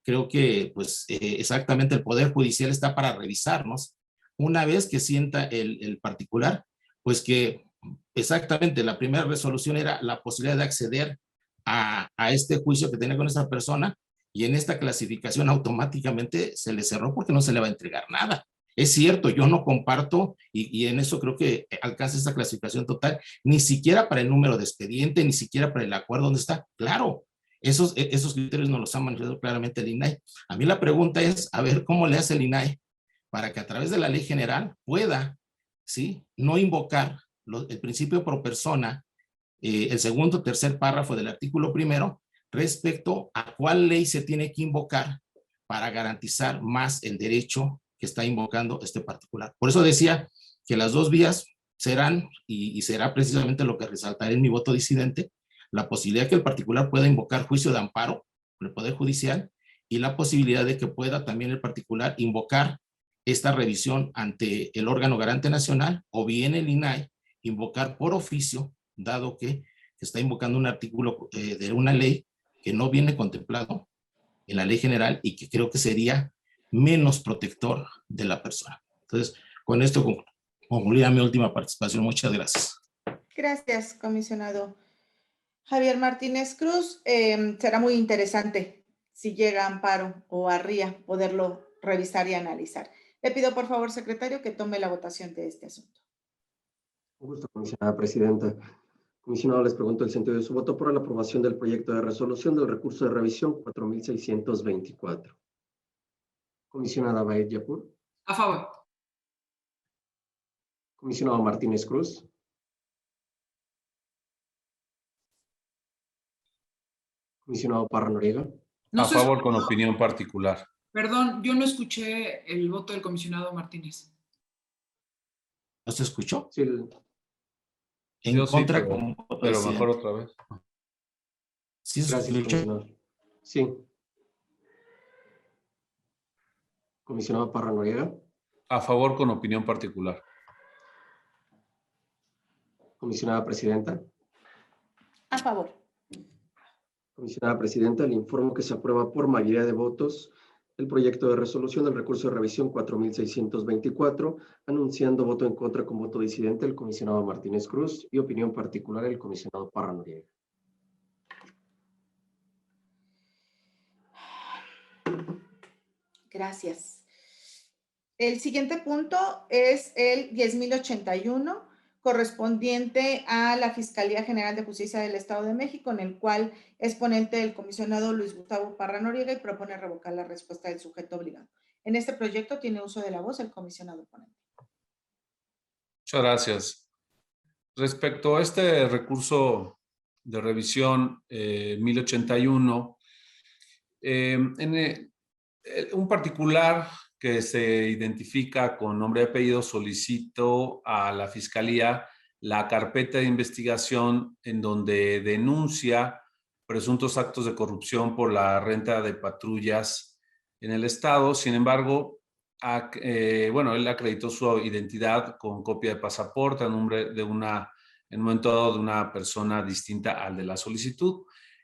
Creo que, pues, exactamente el Poder Judicial está para revisarnos. Una vez que sienta el particular, pues que exactamente la primera resolución era la posibilidad de acceder a este juicio que tenía con esta persona y en esta clasificación automáticamente se le cerró porque no se le va a entregar nada. Es cierto, yo no comparto y en eso creo que alcanza esta clasificación total, ni siquiera para el número de expediente, ni siquiera para el acuerdo donde está. Claro, esos criterios nos los ha manifestado claramente el INAI. A mí la pregunta es, a ver, ¿cómo le hace el INAI para que a través de la ley general pueda, ¿sí?, no invocar el principio pro persona, el segundo, tercer párrafo del artículo primero, respecto a cuál ley se tiene que invocar para garantizar más el derecho que está invocando este particular? Por eso decía que las dos vías serán, y será precisamente lo que resaltaré en mi voto disidente, la posibilidad que el particular pueda invocar juicio de amparo por el Poder Judicial y la posibilidad de que pueda también el particular invocar esta revisión ante el órgano garante nacional o bien el INAI invocar por oficio, dado que está invocando un artículo de una ley que no viene contemplado en la ley general y que creo que sería menos protector de la persona. Entonces, con esto concluirá mi última participación. Muchas gracias. Gracias, comisionado Javier Martínez Cruz. Será muy interesante si llega a amparo o a RIA poderlo revisar y analizar. Le pido por favor, secretario, que tome la votación de este asunto. Un gusto, comisionada presidenta. Comisionado, les pregunto el sentido de su voto por la aprobación del proyecto de resolución del recurso de revisión 4624. Comisionada Baed Yapur. A favor. Comisionado Martínez Cruz. Comisionado Parra Noriega. No A se favor escuchó. con opinión particular. Perdón, yo no escuché el voto del comisionado Martínez. ¿No se escuchó? Sí, En Yo sí, contra, pero, como voto pero disidente. mejor otra vez. ¿Sí se gracias, escuchó? comisionado. Sí. Comisionado Parra Noriega. A favor con opinión particular. Comisionada presidenta. A favor. Comisionada presidenta, le informo que se aprueba por mayoría de votos el proyecto de resolución del recurso de revisión 4624, anunciando voto en contra con voto disidente el comisionado Martínez Cruz y opinión particular el comisionado Parra Noriega. Gracias. El siguiente punto es el 10.081, correspondiente a la Fiscalía General de Justicia del Estado de México, en el cual es ponente el comisionado Luis Gustavo Parra Noriega y propone revocar la respuesta del sujeto obligado. En este proyecto tiene uso de la voz el comisionado ponente. Muchas gracias. Respecto a este recurso de revisión 1081, un particular que se identifica con nombre y apellido solicitó a la Fiscalía la carpeta de investigación en donde denuncia presuntos actos de corrupción por la renta de patrullas en el Estado. Sin embargo, él acreditó su identidad con copia de pasaporte a nombre de en un momento dado de una persona distinta al de la solicitud.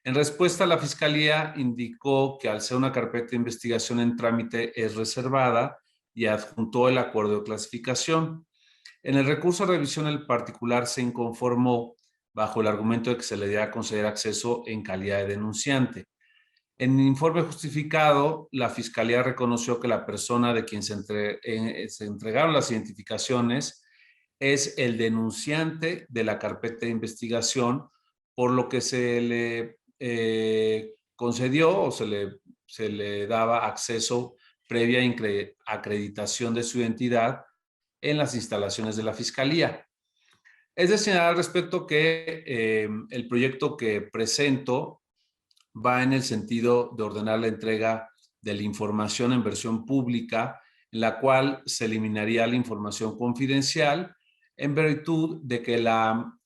En respuesta, la Fiscalía indicó que al ser una carpeta de investigación en trámite es reservada y adjuntó el acuerdo de clasificación. En el recurso de revisión, el particular se inconformó bajo el argumento de que se le diera a conceder acceso en calidad de denunciante. En el informe justificado, la Fiscalía reconoció que la persona de quien se entregaron las identificaciones es el denunciante de la carpeta de investigación, por lo que se le concedió o se le daba acceso previa acreditación de su identidad en las instalaciones de la Fiscalía. Es de señalar al respecto que el proyecto que presento va en el sentido de ordenar la entrega de la información en versión pública, en la cual se eliminaría la información confidencial en virtud de que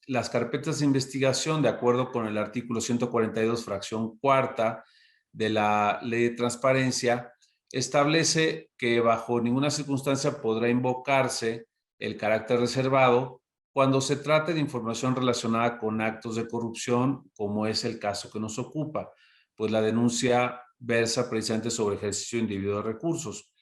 las carpetas de investigación, de acuerdo con el artículo 142, fracción cuarta de la Ley de Transparencia, establece que bajo ninguna circunstancia podrá invocarse el carácter reservado cuando se trate de información relacionada con actos de corrupción, como es el caso que nos ocupa, pues la denuncia versa precisamente sobre ejercicio indebido de recursos.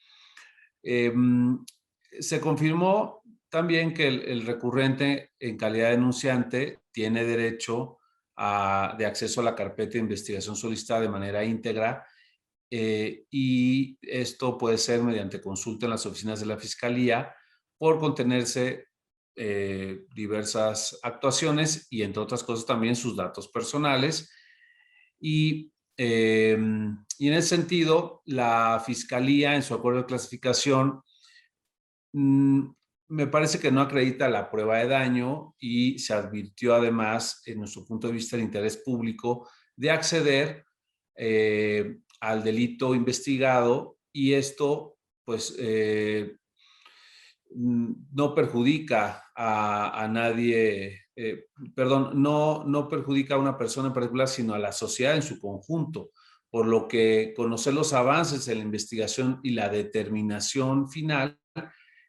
Se confirmó también que el recurrente en calidad de denunciante tiene derecho de acceso a la carpeta de investigación solicitada de manera íntegra, y esto puede ser mediante consulta en las oficinas de la Fiscalía por contenerse diversas actuaciones y, entre otras cosas, también sus datos personales. Y en ese sentido, la Fiscalía, en su acuerdo de clasificación, me parece que no acredita la prueba de daño y se advirtió además, en nuestro punto de vista, el interés público de acceder al delito investigado, y esto, pues, no perjudica a nadie, no perjudica a una persona en particular, sino a la sociedad en su conjunto, por lo que conocer los avances en la investigación y la determinación final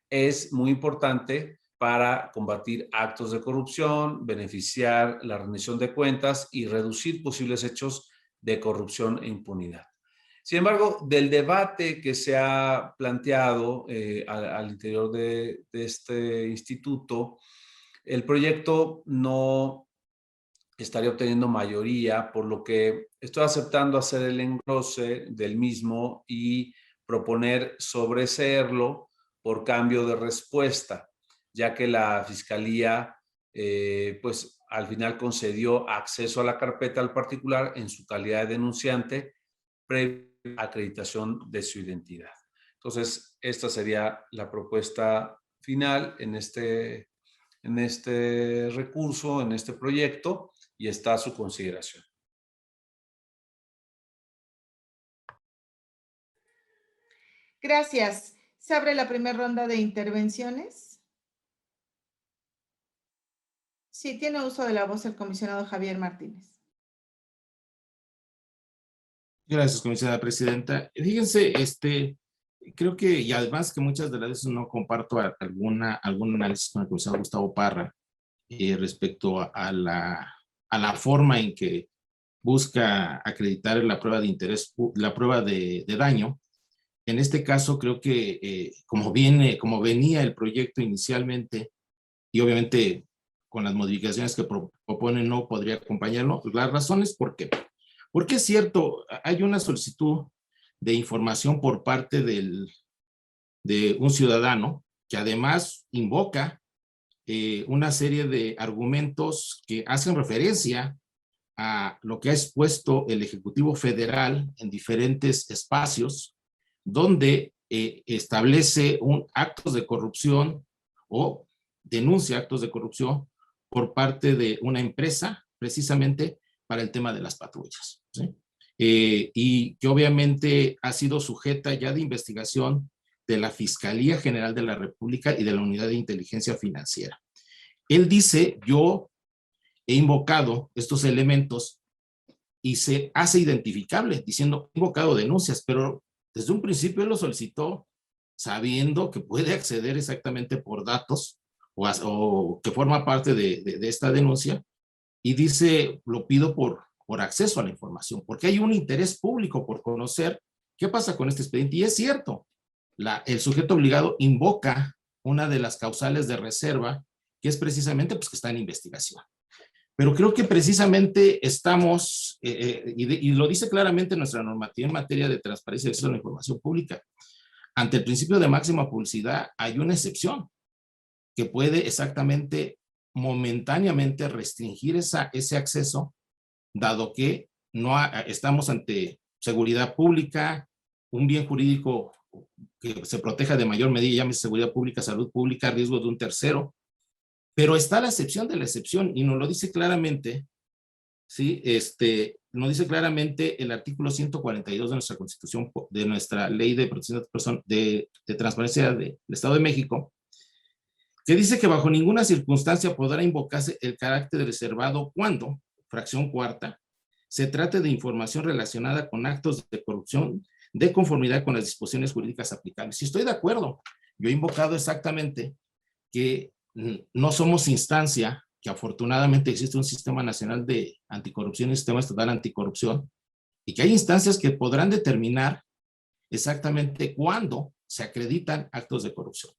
es muy importante para combatir actos de corrupción, beneficiar la rendición de cuentas y reducir posibles hechos de corrupción e impunidad. Sin embargo, del debate que se ha planteado al interior de este instituto, el proyecto no estaría obteniendo mayoría, por lo que estoy aceptando hacer el engrose del mismo y proponer sobreseerlo por cambio de respuesta, ya que la Fiscalía, pues al final concedió acceso a la carpeta al particular en su calidad de denunciante, previa acreditación de su identidad. Entonces, esta sería la propuesta final en este recurso, en este proyecto, y está a su consideración. Gracias. Se abre la primera ronda de intervenciones. Sí, tiene uso de la voz el comisionado Javier Martínez. Gracias, comisionada presidenta. Fíjense, creo que, y además que muchas de las veces no comparto algún análisis con el comisionado Gustavo Parra respecto a la forma en que busca acreditar la prueba de interés, la prueba de daño. En este caso, creo que como venía el proyecto inicialmente, y obviamente con las modificaciones que proponen no podría acompañarlo, las razones por qué. Porque es cierto, hay una solicitud de información por parte de un ciudadano que además invoca una serie de argumentos que hacen referencia a lo que ha expuesto el Ejecutivo Federal en diferentes espacios, donde establece actos de corrupción o denuncia actos de corrupción por parte de una empresa, precisamente para el tema de las patrullas, ¿sí? Y que obviamente ha sido sujeta ya de investigación de la Fiscalía General de la República y de la Unidad de Inteligencia Financiera. Él dice, yo he invocado estos elementos, y se hace identificable diciendo, he invocado denuncias, pero desde un principio él lo solicitó sabiendo que puede acceder exactamente por datos o que forma parte de esta denuncia, y dice, lo pido por por acceso a la información, porque hay un interés público por conocer qué pasa con este expediente. Y es cierto, el sujeto obligado invoca una de las causales de reserva, que es precisamente pues, que está en investigación. Pero creo que precisamente estamos, y lo dice claramente nuestra normativa en materia de transparencia y acceso a la información pública, ante el principio de máxima publicidad hay una excepción que puede exactamente momentáneamente restringir ese acceso, dado que estamos ante seguridad pública, un bien jurídico que se proteja de mayor medida, llámese seguridad pública, salud pública, riesgo de un tercero, pero está la excepción de la excepción y nos lo dice claramente, ¿sí? Nos dice claramente el artículo 142 de nuestra Constitución, de nuestra Ley de Protección de Transparencia del Estado de México, que dice que bajo ninguna circunstancia podrá invocarse el carácter reservado cuando, fracción cuarta, se trate de información relacionada con actos de corrupción de conformidad con las disposiciones jurídicas aplicables. Si estoy de acuerdo, yo he invocado exactamente que no somos instancia, que afortunadamente existe un sistema nacional de anticorrupción y un sistema estatal anticorrupción, y que hay instancias que podrán determinar exactamente cuándo se acreditan actos de corrupción.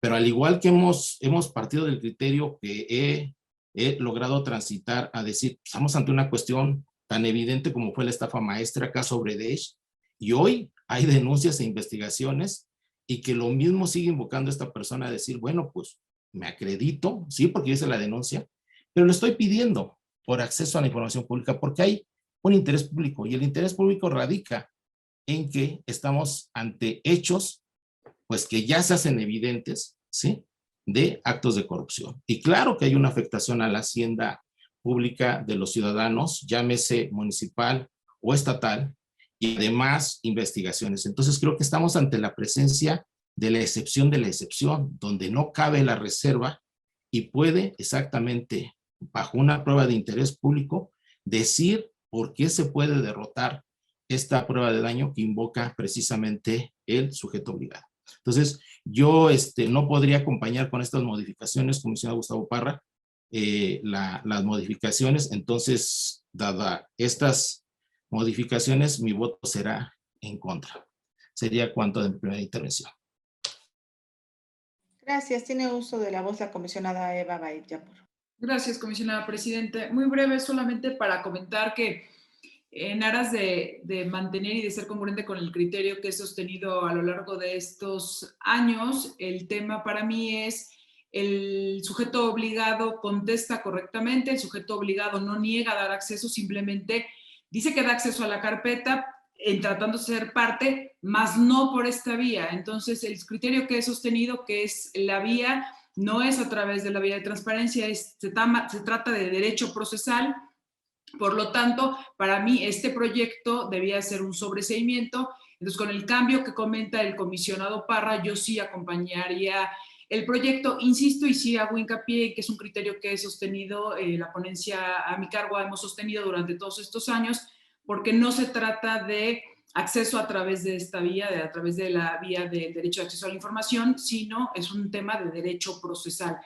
Pero al igual que hemos partido del criterio que he logrado transitar a decir, estamos ante una cuestión tan evidente como fue la estafa maestra acá sobre Odebrecht, y hoy hay denuncias e investigaciones, y que lo mismo sigue invocando esta persona a decir, bueno, pues me acredito, sí, porque hice la denuncia, pero lo estoy pidiendo por acceso a la información pública, porque hay un interés público, y el interés público radica en que estamos ante hechos, pues que ya se hacen evidentes, ¿sí?, de actos de corrupción. Y claro que hay una afectación a la hacienda pública de los ciudadanos, llámese municipal o estatal, y además investigaciones. Entonces creo que estamos ante la presencia de la excepción, donde no cabe la reserva y puede exactamente, bajo una prueba de interés público, decir por qué se puede derrotar esta prueba de daño que invoca precisamente el sujeto obligado. Entonces, yo no podría acompañar con estas modificaciones, comisionado Gustavo Parra, las modificaciones. Entonces, dada estas modificaciones, mi voto será en contra. Sería cuanto de mi primera intervención. Gracias. Tiene uso de la voz la comisionada Eva Baid Yapur. Gracias, comisionada presidente. Muy breve, solamente para comentar que en aras de mantener y de ser congruente con el criterio que he sostenido a lo largo de estos años, el tema para mí es el sujeto obligado contesta correctamente, el sujeto obligado no niega a dar acceso, simplemente dice que da acceso a la carpeta en tratando de ser parte, más no por esta vía. Entonces, el criterio que he sostenido, que es la vía, no es a través de la vía de transparencia, se trata de derecho procesal. Por lo tanto, para mí este proyecto debía ser un sobreseimiento. Entonces, con el cambio que comenta el comisionado Parra, yo sí acompañaría el proyecto. Insisto y sí hago hincapié que es un criterio que he sostenido, la ponencia a mi cargo hemos sostenido durante todos estos años, porque no se trata de acceso a través de esta vía, a través de la vía del derecho de acceso a la información, sino es un tema de derecho procesal.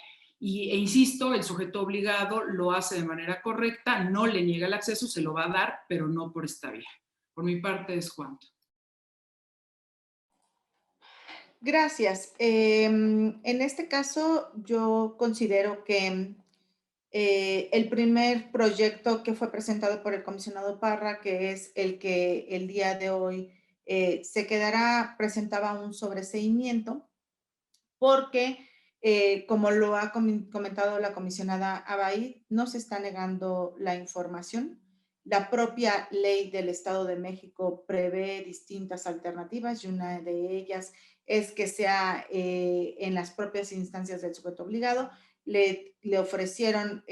E insisto, el sujeto obligado lo hace de manera correcta, no le niega el acceso, se lo va a dar, pero no por esta vía. Por mi parte es cuanto. Gracias. En este caso, yo considero que el primer proyecto que fue presentado por el comisionado Parra, que es el que el día de hoy se quedará, presentaba un sobreseimiento, porque como lo ha comentado la comisionada Abaid, no se está negando la información. La propia ley del Estado de México prevé distintas alternativas y una de ellas es que sea en las propias instancias del sujeto obligado. Le ofrecieron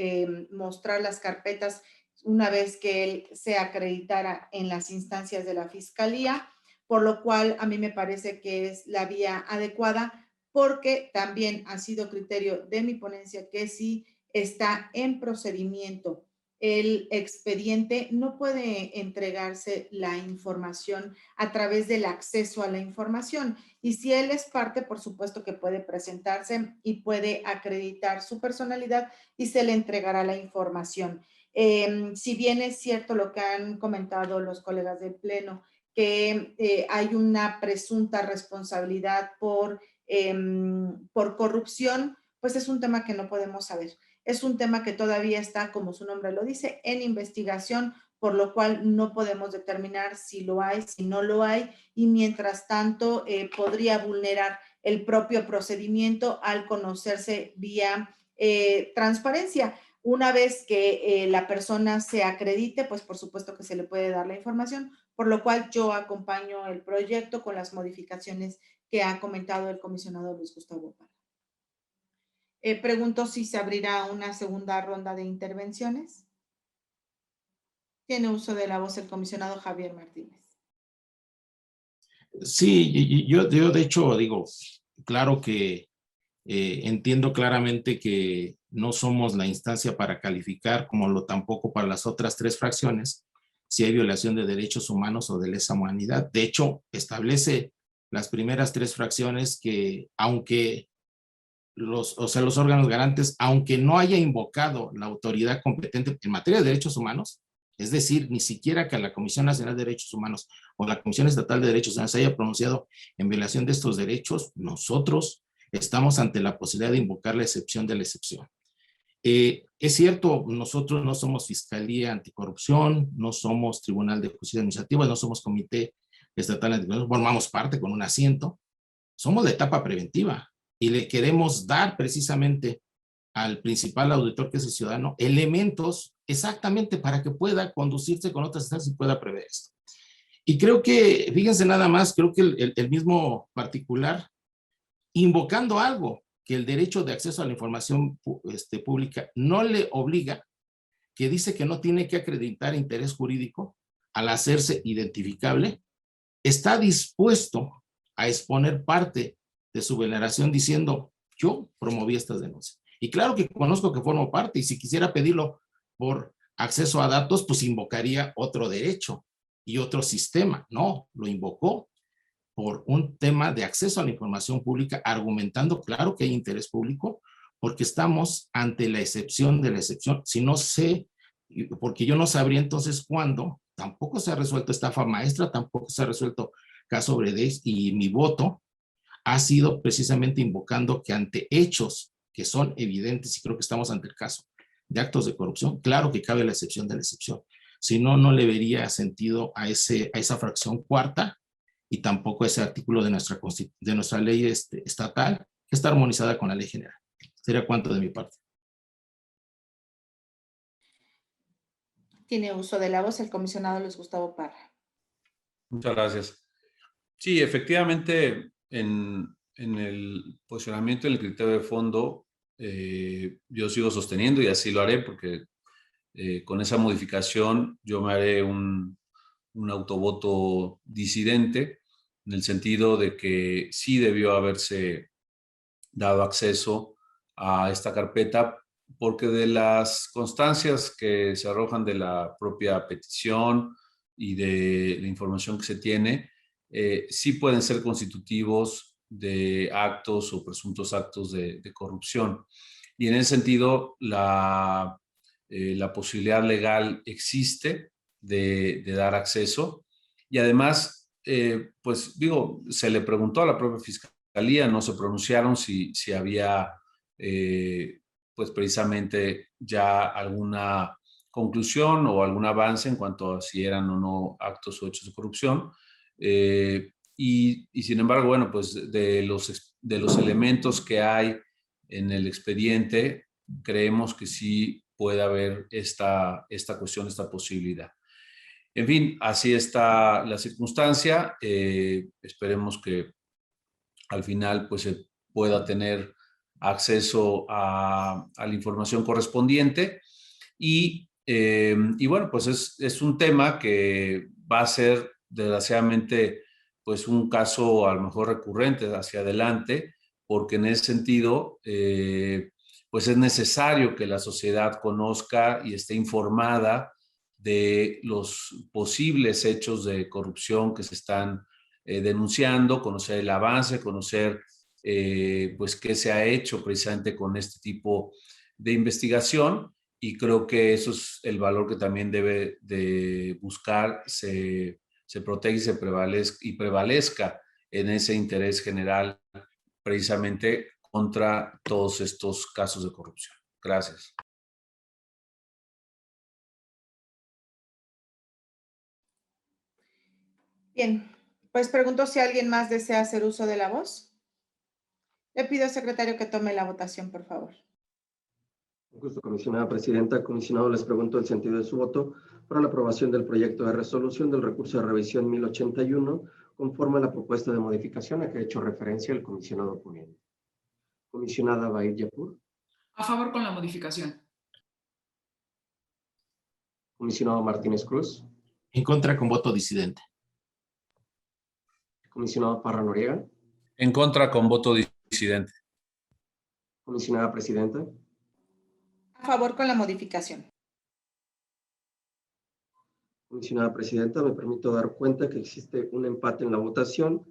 mostrar las carpetas una vez que él se acreditara en las instancias de la Fiscalía, por lo cual a mí me parece que es la vía adecuada, porque también ha sido criterio de mi ponencia que si está en procedimiento el expediente, no puede entregarse la información a través del acceso a la información. Y si él es parte, por supuesto que puede presentarse y puede acreditar su personalidad y se le entregará la información. Si bien es cierto lo que han comentado los colegas del Pleno, que hay una presunta responsabilidad por corrupción, pues es un tema que no podemos saber. Es un tema que todavía está, como su nombre lo dice, en investigación, por lo cual no podemos determinar si lo hay, si no lo hay, y mientras tanto podría vulnerar el propio procedimiento al conocerse vía transparencia. Una vez que la persona se acredite, pues por supuesto que se le puede dar la información, por lo cual yo acompaño el proyecto con las modificaciones que ha comentado el comisionado Luis Gustavo Parra. Pregunto si se abrirá una segunda ronda de intervenciones. Tiene uso de la voz el comisionado Javier Martínez. Sí, yo de hecho digo, claro que entiendo claramente que no somos la instancia para calificar, como lo tampoco para las otras 3 fracciones, si hay violación de derechos humanos o de lesa humanidad. De hecho, establece las primeras 3 fracciones que, aunque los órganos garantes, aunque no haya invocado la autoridad competente en materia de derechos humanos, es decir, ni siquiera que la Comisión Nacional de Derechos Humanos o la Comisión Estatal de Derechos Humanos se haya pronunciado en violación de estos derechos, nosotros estamos ante la posibilidad de invocar la excepción de la excepción. Es cierto, nosotros no somos Fiscalía Anticorrupción, no somos Tribunal de Justicia Administrativa, no somos Comité Estatal Anticorrupción, formamos parte con un asiento, somos la etapa preventiva y le queremos dar precisamente al principal auditor, que es el ciudadano, elementos exactamente para que pueda conducirse con otras instancias y pueda prever esto. Y creo que, fíjense nada más, creo que el mismo particular, invocando algo que el derecho de acceso a la información pública no le obliga, que dice que no tiene que acreditar interés jurídico al hacerse identificable, está dispuesto a exponer parte de su vulneración diciendo, yo promoví estas denuncias. Y claro que conozco que formo parte, y si quisiera pedirlo por acceso a datos, pues invocaría otro derecho y otro sistema. No, lo invocó por un tema de acceso a la información pública, argumentando, claro que hay interés público, porque estamos ante la excepción de la excepción. Si no sé, porque yo no sabría entonces cuándo, tampoco se ha resuelto estafa maestra, tampoco se ha resuelto caso Bredes, y mi voto ha sido precisamente invocando que ante hechos que son evidentes, y creo que estamos ante el caso de actos de corrupción, claro que cabe la excepción de la excepción. Si no, no le vería sentido a esa fracción cuarta y tampoco a ese artículo de nuestra ley estatal, que está armonizada con la ley general. Sería cuanto de mi parte. Tiene uso de la voz el comisionado Luis Gustavo Parra. Muchas gracias. Sí, efectivamente, en el posicionamiento en el criterio de fondo, yo sigo sosteniendo, y así lo haré, porque con esa modificación yo me haré un autovoto disidente, en el sentido de que sí debió haberse dado acceso a esta carpeta, porque de las constancias que se arrojan de la propia petición y de la información que se tiene, sí pueden ser constitutivos de actos o presuntos actos de corrupción. Y en ese sentido, la posibilidad legal existe de dar acceso. Y además, pues digo, se le preguntó a la propia Fiscalía, no se pronunciaron si había pues precisamente ya alguna conclusión o algún avance en cuanto a si eran o no actos o hechos de corrupción. Y sin embargo, bueno, pues de los elementos que hay en el expediente, creemos que sí puede haber esta cuestión, esta posibilidad. En fin, así está la circunstancia. Esperemos que al final pues se pueda tener acceso a la información correspondiente. Y bueno, pues es un tema que va a ser desgraciadamente pues un caso a lo mejor recurrente hacia adelante, porque en ese sentido pues es necesario que la sociedad conozca y esté informada de los posibles hechos de corrupción que se están denunciando, conocer el avance, conocer pues qué se ha hecho precisamente con este tipo de investigación, y creo que eso es el valor que también debe de buscar, se proteja y prevalezca en ese interés general precisamente contra todos estos casos de corrupción. Gracias. Bien, pues pregunto si alguien más desea hacer uso de la voz. Le pido al secretario que tome la votación, por favor. Un gusto, comisionada presidenta. Comisionado, les pregunto el sentido de su voto para la aprobación del proyecto de resolución del recurso de revisión 1081, conforme a la propuesta de modificación a que ha hecho referencia el comisionado ponente. Comisionada Baid Yapur. A favor con la modificación. Comisionado Martínez Cruz. En contra con voto disidente. Comisionado Parra Noriega. En contra con voto disidente. Comisionada presidenta. A favor con la modificación. Comisionada presidenta, me permito dar cuenta que existe un empate en la votación.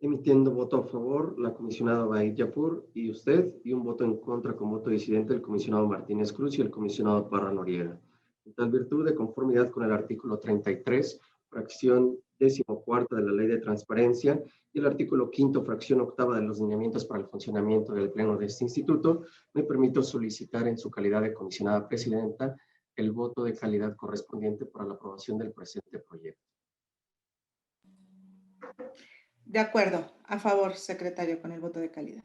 Emitiendo voto a favor la comisionada Baid Yapur y usted, y un voto en contra con voto disidente el comisionado Martínez Cruz y el comisionado Parra Noriega. En tal virtud, de conformidad con el artículo 33, fracción 14ª de la Ley de Transparencia y el artículo 5º, fracción 8ª de los lineamientos para el funcionamiento del Pleno de este instituto, me permito solicitar en su calidad de comisionada presidenta el voto de calidad correspondiente para la aprobación del presente proyecto. De acuerdo. A favor, secretario, con el voto de calidad.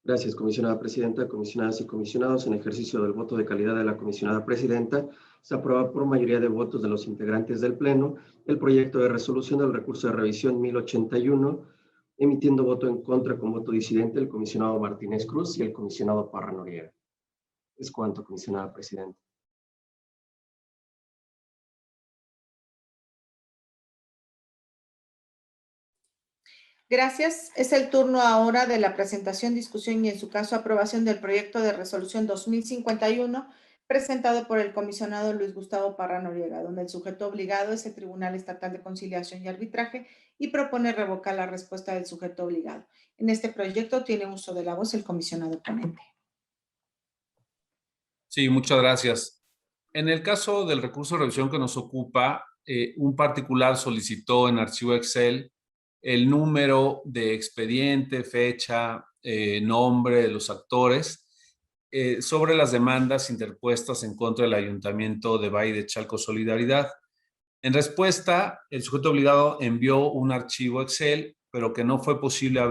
Gracias, comisionada presidenta. Comisionadas y comisionados, en ejercicio del voto de calidad de la comisionada presidenta, se aprueba por mayoría de votos de los integrantes del Pleno el proyecto de resolución del recurso de revisión 1081, emitiendo voto en contra con voto disidente el comisionado Martínez Cruz y el comisionado Parra Noriega. Es cuanto, comisionada presidenta. Gracias. Es el turno ahora de la presentación, discusión y, en su caso, aprobación del proyecto de resolución 2051, presentado por el comisionado Luis Gustavo Parra Noriega, donde el sujeto obligado es el Tribunal Estatal de Conciliación y Arbitraje y propone revocar la respuesta del sujeto obligado. En este proyecto tiene uso de la voz el comisionado ponente. Sí, muchas gracias. En el caso del recurso de revisión que nos ocupa, un particular solicitó en archivo Excel el número de expediente, fecha, nombre de los actores sobre las demandas interpuestas en contra del Ayuntamiento de Valle de Chalco Solidaridad. En respuesta, el sujeto obligado envió un archivo Excel, pero que no fue posible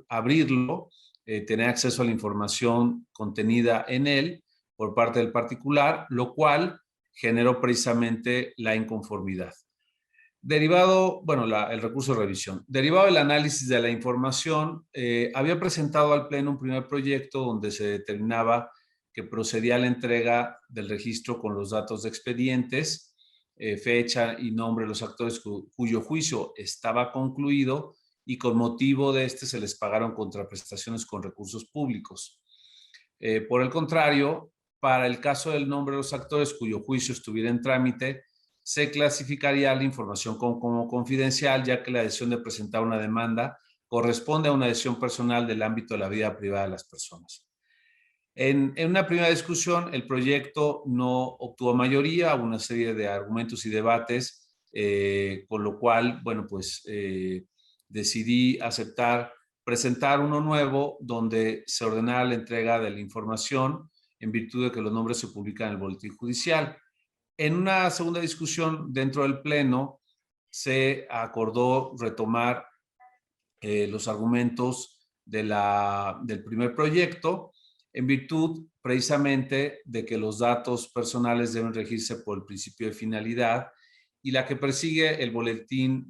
abrirlo, tener acceso a la información contenida en él por parte del particular, lo cual generó precisamente la inconformidad. Derivado, bueno, el recurso de revisión. Derivado del análisis de la información, había presentado al Pleno un primer proyecto donde se determinaba que procedía a la entrega del registro con los datos de expedientes, fecha y nombre de los actores cuyo juicio estaba concluido y con motivo de este se les pagaron contraprestaciones con recursos públicos. Por el contrario, para el caso del nombre de los actores cuyo juicio estuviera en trámite, se clasificaría la información como confidencial, ya que la decisión de presentar una demanda corresponde a una decisión personal del ámbito de la vida privada de las personas. En una primera discusión, el proyecto no obtuvo mayoría, hubo una serie de argumentos y debates, con lo cual, bueno, pues decidí presentar uno nuevo donde se ordenara la entrega de la información en virtud de que los nombres se publican en el boletín judicial. En una segunda discusión dentro del Pleno se acordó retomar los argumentos del primer proyecto en virtud precisamente de que los datos personales deben regirse por el principio de finalidad y la que persigue el boletín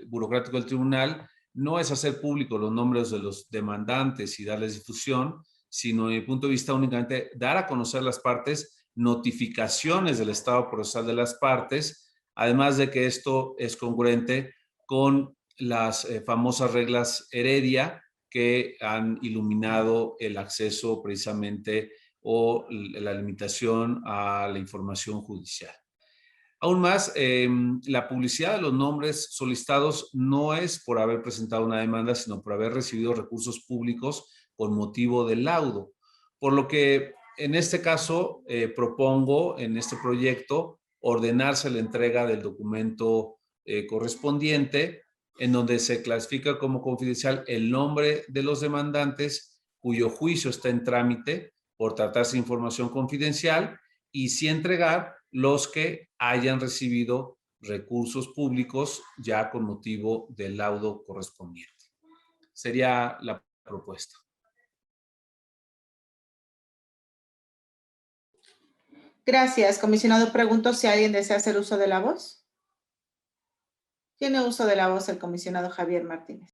burocrático del tribunal no es hacer público los nombres de los demandantes y darles difusión, sino desde mi punto de vista únicamente dar a conocer las partes, notificaciones del estado procesal de las partes, además de que esto es congruente con las famosas reglas Heredia que han iluminado el acceso precisamente o la limitación a la información judicial. Aún más, la publicidad de los nombres solicitados no es por haber presentado una demanda, sino por haber recibido recursos públicos con motivo del laudo, por lo que En este caso, propongo en este proyecto ordenarse la entrega del documento correspondiente, en donde se clasifica como confidencial el nombre de los demandantes cuyo juicio está en trámite por tratarse de información confidencial, y sí entregar los que hayan recibido recursos públicos ya con motivo del laudo correspondiente. Sería la propuesta. Gracias, comisionado. Pregunto si alguien desea hacer uso de la voz. Tiene uso de la voz el comisionado Javier Martínez.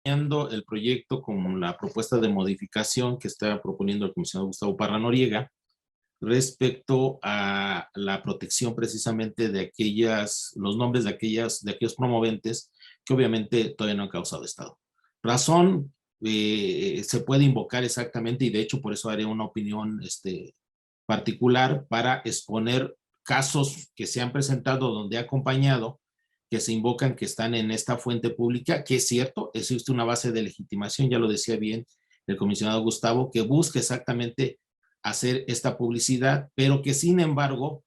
El proyecto con la propuesta de modificación que está proponiendo el comisionado Gustavo Parra Noriega respecto a la protección precisamente de los nombres de aquellos promoventes que obviamente todavía no han causado estado. Razón se puede invocar exactamente, y de hecho por eso haré una opinión particular para exponer casos que se han presentado donde ha acompañado, que se invocan, que están en esta fuente pública, que es cierto, existe una base de legitimación, ya lo decía bien el comisionado Gustavo, que busca exactamente hacer esta publicidad, pero que sin embargo,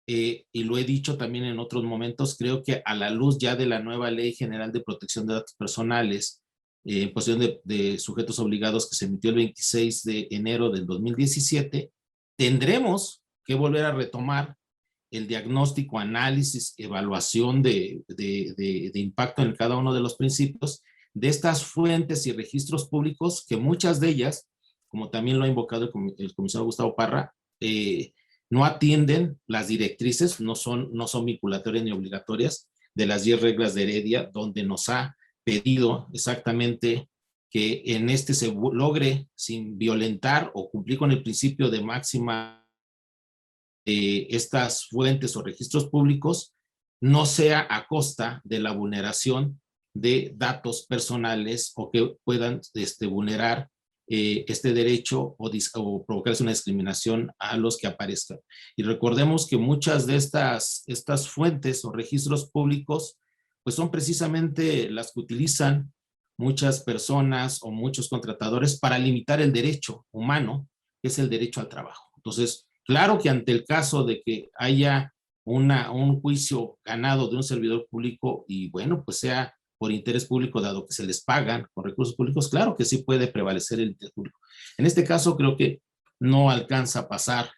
y lo he dicho también en otros momentos, creo que a la luz ya de la nueva Ley General de Protección de Datos Personales, en posición de sujetos obligados, que se emitió el 26 de enero del 2017, tendremos que volver a retomar el diagnóstico, análisis, evaluación de impacto en cada uno de los principios de estas fuentes y registros públicos, que muchas de ellas, como también lo ha invocado el comisionado Gustavo Parra, no atienden las directrices, no son vinculatorias ni obligatorias de las 10 reglas de Heredia, donde nos ha pedido exactamente que en se logre, sin violentar o cumplir con el principio de máxima estas fuentes o registros públicos, no sea a costa de la vulneración de datos personales, o que puedan vulnerar este derecho o provocarse una discriminación a los que aparezcan. Y recordemos que muchas de estas fuentes o registros públicos pues son precisamente las que utilizan muchas personas o muchos contratadores para limitar el derecho humano, que es el derecho al trabajo. Entonces, claro que ante el caso de que haya un juicio ganado de un servidor público, y bueno, pues sea por interés público, dado que se les pagan con recursos públicos, claro que sí puede prevalecer el interés público. En este caso creo que no alcanza a pasar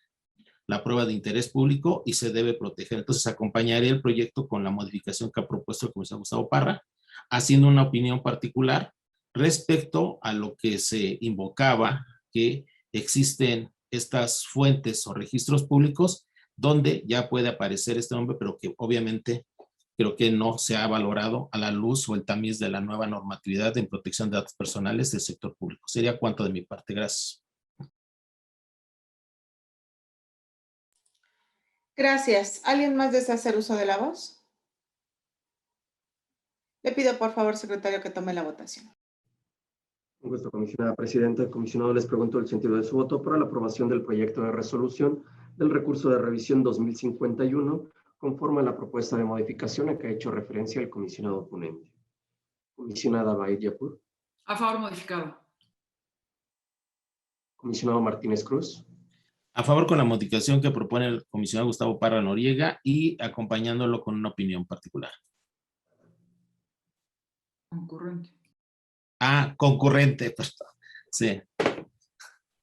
la prueba de interés público y se debe proteger. Entonces acompañaré el proyecto con la modificación que ha propuesto el comisionado Gustavo Parra, haciendo una opinión particular respecto a lo que se invocaba, que existen estas fuentes o registros públicos donde ya puede aparecer este nombre, pero que obviamente creo que no se ha valorado a la luz o el tamiz de la nueva normatividad en protección de datos personales del sector público. Sería cuanto de mi parte. Gracias. Gracias. ¿Alguien más desea hacer uso de la voz? Le pido por favor, secretario, que tome la votación. Un gusto, comisionada presidenta. El comisionado les pregunto el sentido de su voto para la aprobación del proyecto de resolución del recurso de revisión 2051, conforme a la propuesta de modificación a que ha hecho referencia el comisionado ponente. Comisionada Baid Yapur. A favor, modificado. Comisionado Martínez Cruz. A favor con la modificación que propone el comisionado Gustavo Parra Noriega y acompañándolo con una opinión particular. Concurrente. Concurrente, perdón. Sí.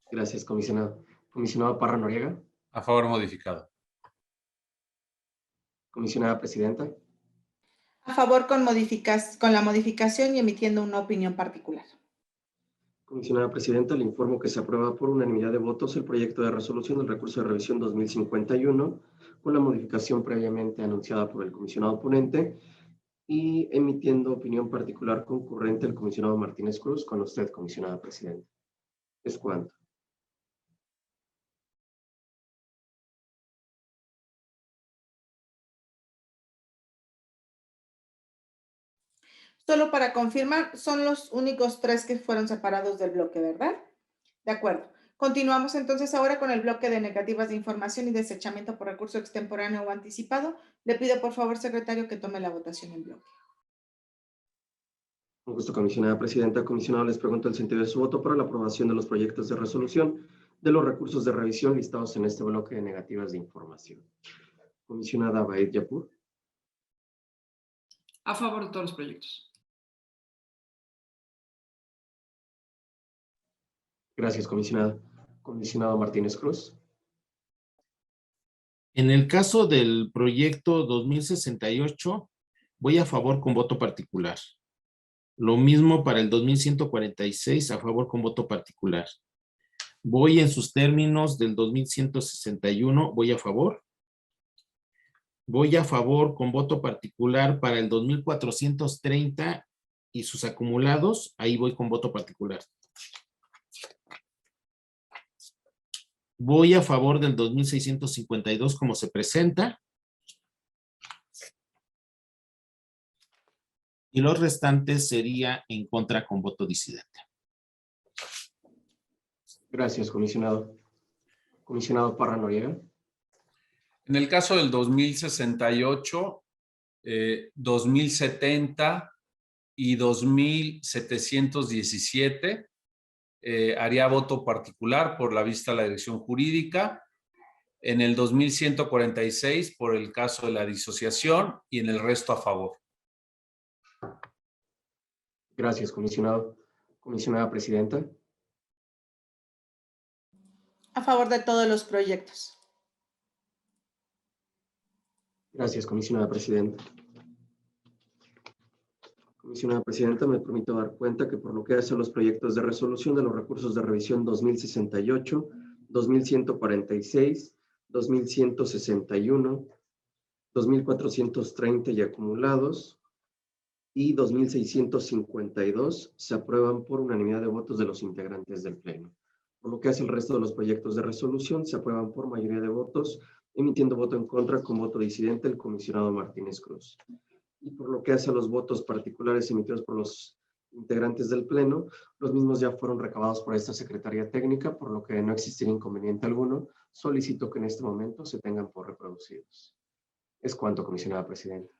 Gracias, comisionado. Comisionado Parra Noriega. A favor, modificado. Comisionada presidenta. A favor con la modificación y emitiendo una opinión particular. Comisionada presidenta, le informo que se aprueba por unanimidad de votos el proyecto de resolución del recurso de revisión 2051, con la modificación previamente anunciada por el comisionado ponente, y emitiendo opinión particular concurrente el comisionado Martínez Cruz. Con usted, comisionada presidenta. Es cuanto. Solo para confirmar, son los únicos 3 que fueron separados del bloque, ¿verdad? De acuerdo. Continuamos entonces ahora con el bloque de negativas de información y desechamiento por recurso extemporáneo o anticipado. Le pido por favor, secretario, que tome la votación en bloque. Con gusto, comisionada presidenta. Comisionado, les pregunto el sentido de su voto para la aprobación de los proyectos de resolución de los recursos de revisión listados en este bloque de negativas de información. Comisionada Baed Yapur. A favor de todos los proyectos. Gracias, comisionada. Comisionado Martínez Cruz. En el caso del proyecto 2068, voy a favor con voto particular. Lo mismo para el 2146, a favor con voto particular. Voy en sus términos del 2161, voy a favor. Voy a favor con voto particular para el 2430 y sus acumulados, ahí voy con voto particular. Voy a favor del 2652 como se presenta. Y los restantes sería en contra con voto disidente. Gracias, comisionado. Comisionado Parra Noriega. En el caso del 2068, 2070 y 2717, haría voto particular por la vista a la dirección jurídica. En el 2146 por el caso de la disociación y en el resto a favor. Gracias, comisionado. Comisionada presidenta. A favor de todos los proyectos. Gracias, comisionada presidenta. Comisionada presidenta, me permito dar cuenta que por lo que hace a los proyectos de resolución de los recursos de revisión 2068, 2146, 2161, 2430 y acumulados, y 2652 se aprueban por unanimidad de votos de los integrantes del Pleno. Por lo que hace el resto de los proyectos de resolución, se aprueban por mayoría de votos, emitiendo voto en contra con voto disidente el comisionado Martínez Cruz. Y por lo que hace a los votos particulares emitidos por los integrantes del Pleno, los mismos ya fueron recabados por esta Secretaría Técnica, por lo que no existiría inconveniente alguno. Solicito que en este momento se tengan por reproducidos. Es cuanto, comisionada presidenta.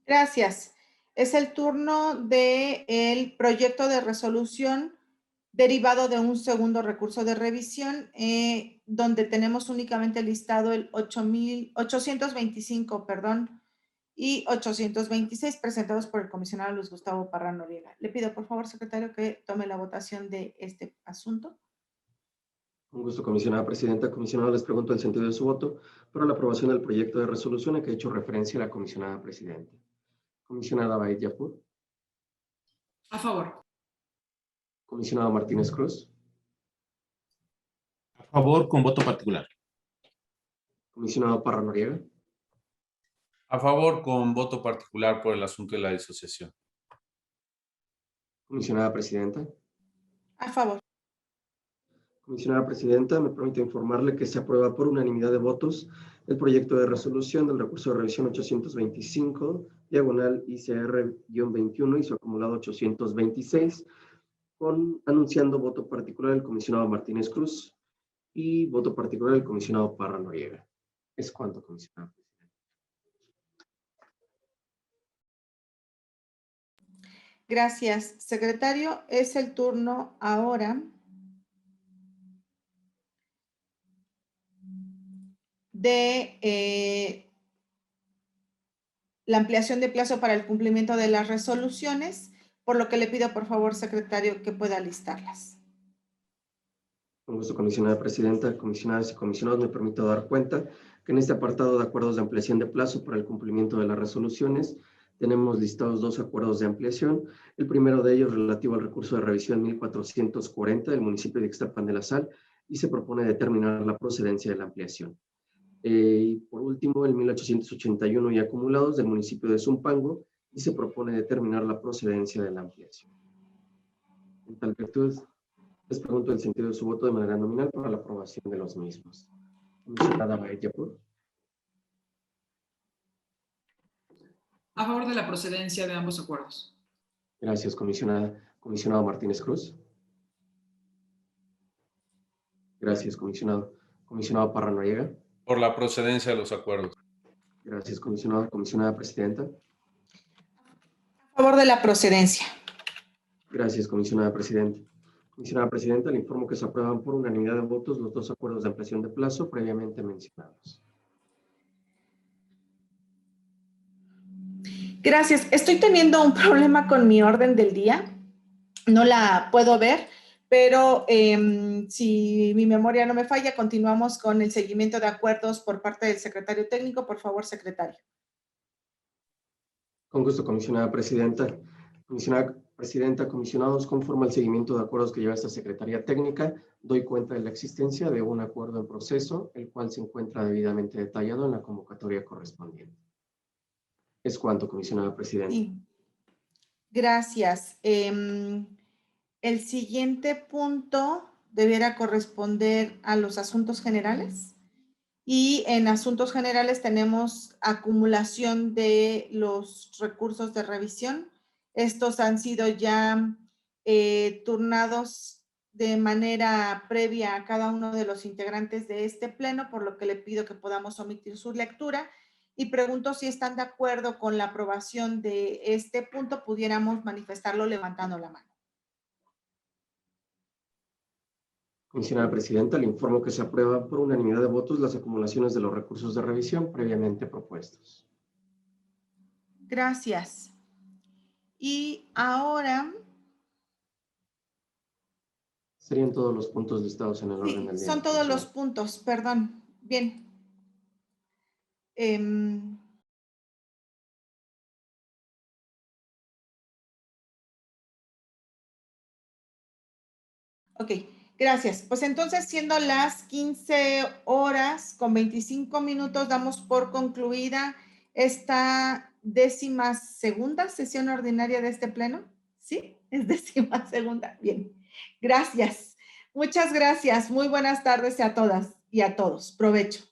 Gracias. Es el turno del proyecto de resolución derivado de un segundo recurso de revisión, donde tenemos únicamente listado el 825, y 826 presentados por el comisionado Luis Gustavo Parra Noriega. Le pido, por favor, secretario, que tome la votación de este asunto. Con gusto, comisionada presidenta. Comisionado, les pregunto el sentido de su voto para la aprobación del proyecto de resolución a que ha hecho referencia la comisionada presidenta. Comisionada Baed Yapur. A favor. Comisionado Martínez Cruz. A favor con voto particular. Comisionado Parra Noriega. A favor con voto particular por el asunto de la disociación. Comisionada presidenta. A favor. Comisionada presidenta, me permite informarle que se aprueba por unanimidad de votos el proyecto de resolución del recurso de revisión 825, diagonal ICR-21 y su acumulado 826, anunciando voto particular del comisionado Martínez Cruz y voto particular del comisionado Parra Noriega. Es cuanto, comisionada presidenta. Gracias, secretario. Es el turno ahora de la ampliación de plazo para el cumplimiento de las resoluciones, por lo que le pido, por favor, secretario, que pueda listarlas. Con gusto, comisionada presidenta, comisionadas y comisionados, me permito dar cuenta que en este apartado de acuerdos de ampliación de plazo para el cumplimiento de las resoluciones, tenemos listados dos acuerdos de ampliación. El primero de ellos relativo al recurso de revisión 1440 del municipio de Ixtapan de la Sal y se propone determinar la procedencia de la ampliación. Y por último, el 1881 y acumulados del municipio de Zumpango y se propone determinar la procedencia de la ampliación. En tal virtud, les pregunto el sentido de su voto de manera nominal para la aprobación de los mismos. Comisionada Baed Yapur. A favor de la procedencia de ambos acuerdos. Gracias, comisionada. Comisionado Martínez Cruz. Gracias, comisionado. Comisionado Parra Noriega. Por la procedencia de los acuerdos. Gracias, comisionado. Comisionada presidenta. A favor de la procedencia. Gracias, comisionada presidenta. Comisionada presidenta, le informo que se aprueban por unanimidad de votos los 2 acuerdos de ampliación de plazo previamente mencionados. Gracias. Estoy teniendo un problema con mi orden del día. No la puedo ver, pero si mi memoria no me falla, continuamos con el seguimiento de acuerdos por parte del secretario técnico. Por favor, secretario. Con gusto, comisionada presidenta. Comisionada presidenta, comisionados, conforme al seguimiento de acuerdos que lleva esta Secretaría Técnica, doy cuenta de la existencia de un acuerdo en proceso, el cual se encuentra debidamente detallado en la convocatoria correspondiente. Es cuanto, comisionada presidenta. Sí. Gracias. El siguiente punto debiera corresponder a los asuntos generales. Y en asuntos generales tenemos acumulación de los recursos de revisión. Estos han sido ya turnados de manera previa a cada uno de los integrantes de este pleno, por lo que le pido que podamos omitir su lectura. Y pregunto si están de acuerdo con la aprobación de este punto, pudiéramos manifestarlo levantando la mano. Comisionada presidenta, le informo que se aprueba por unanimidad de votos las acumulaciones de los recursos de revisión previamente propuestos. Gracias. Y ahora... Serían todos los puntos listados en el orden del día. Son todos los puntos, perdón. Bien. Ok, gracias. Pues entonces, siendo las 15:25, damos por concluida esta 12ª sesión ordinaria de este pleno. ¿Sí? Es 12ª. Bien. Gracias. Muchas gracias. Muy buenas tardes a todas y a todos. Provecho.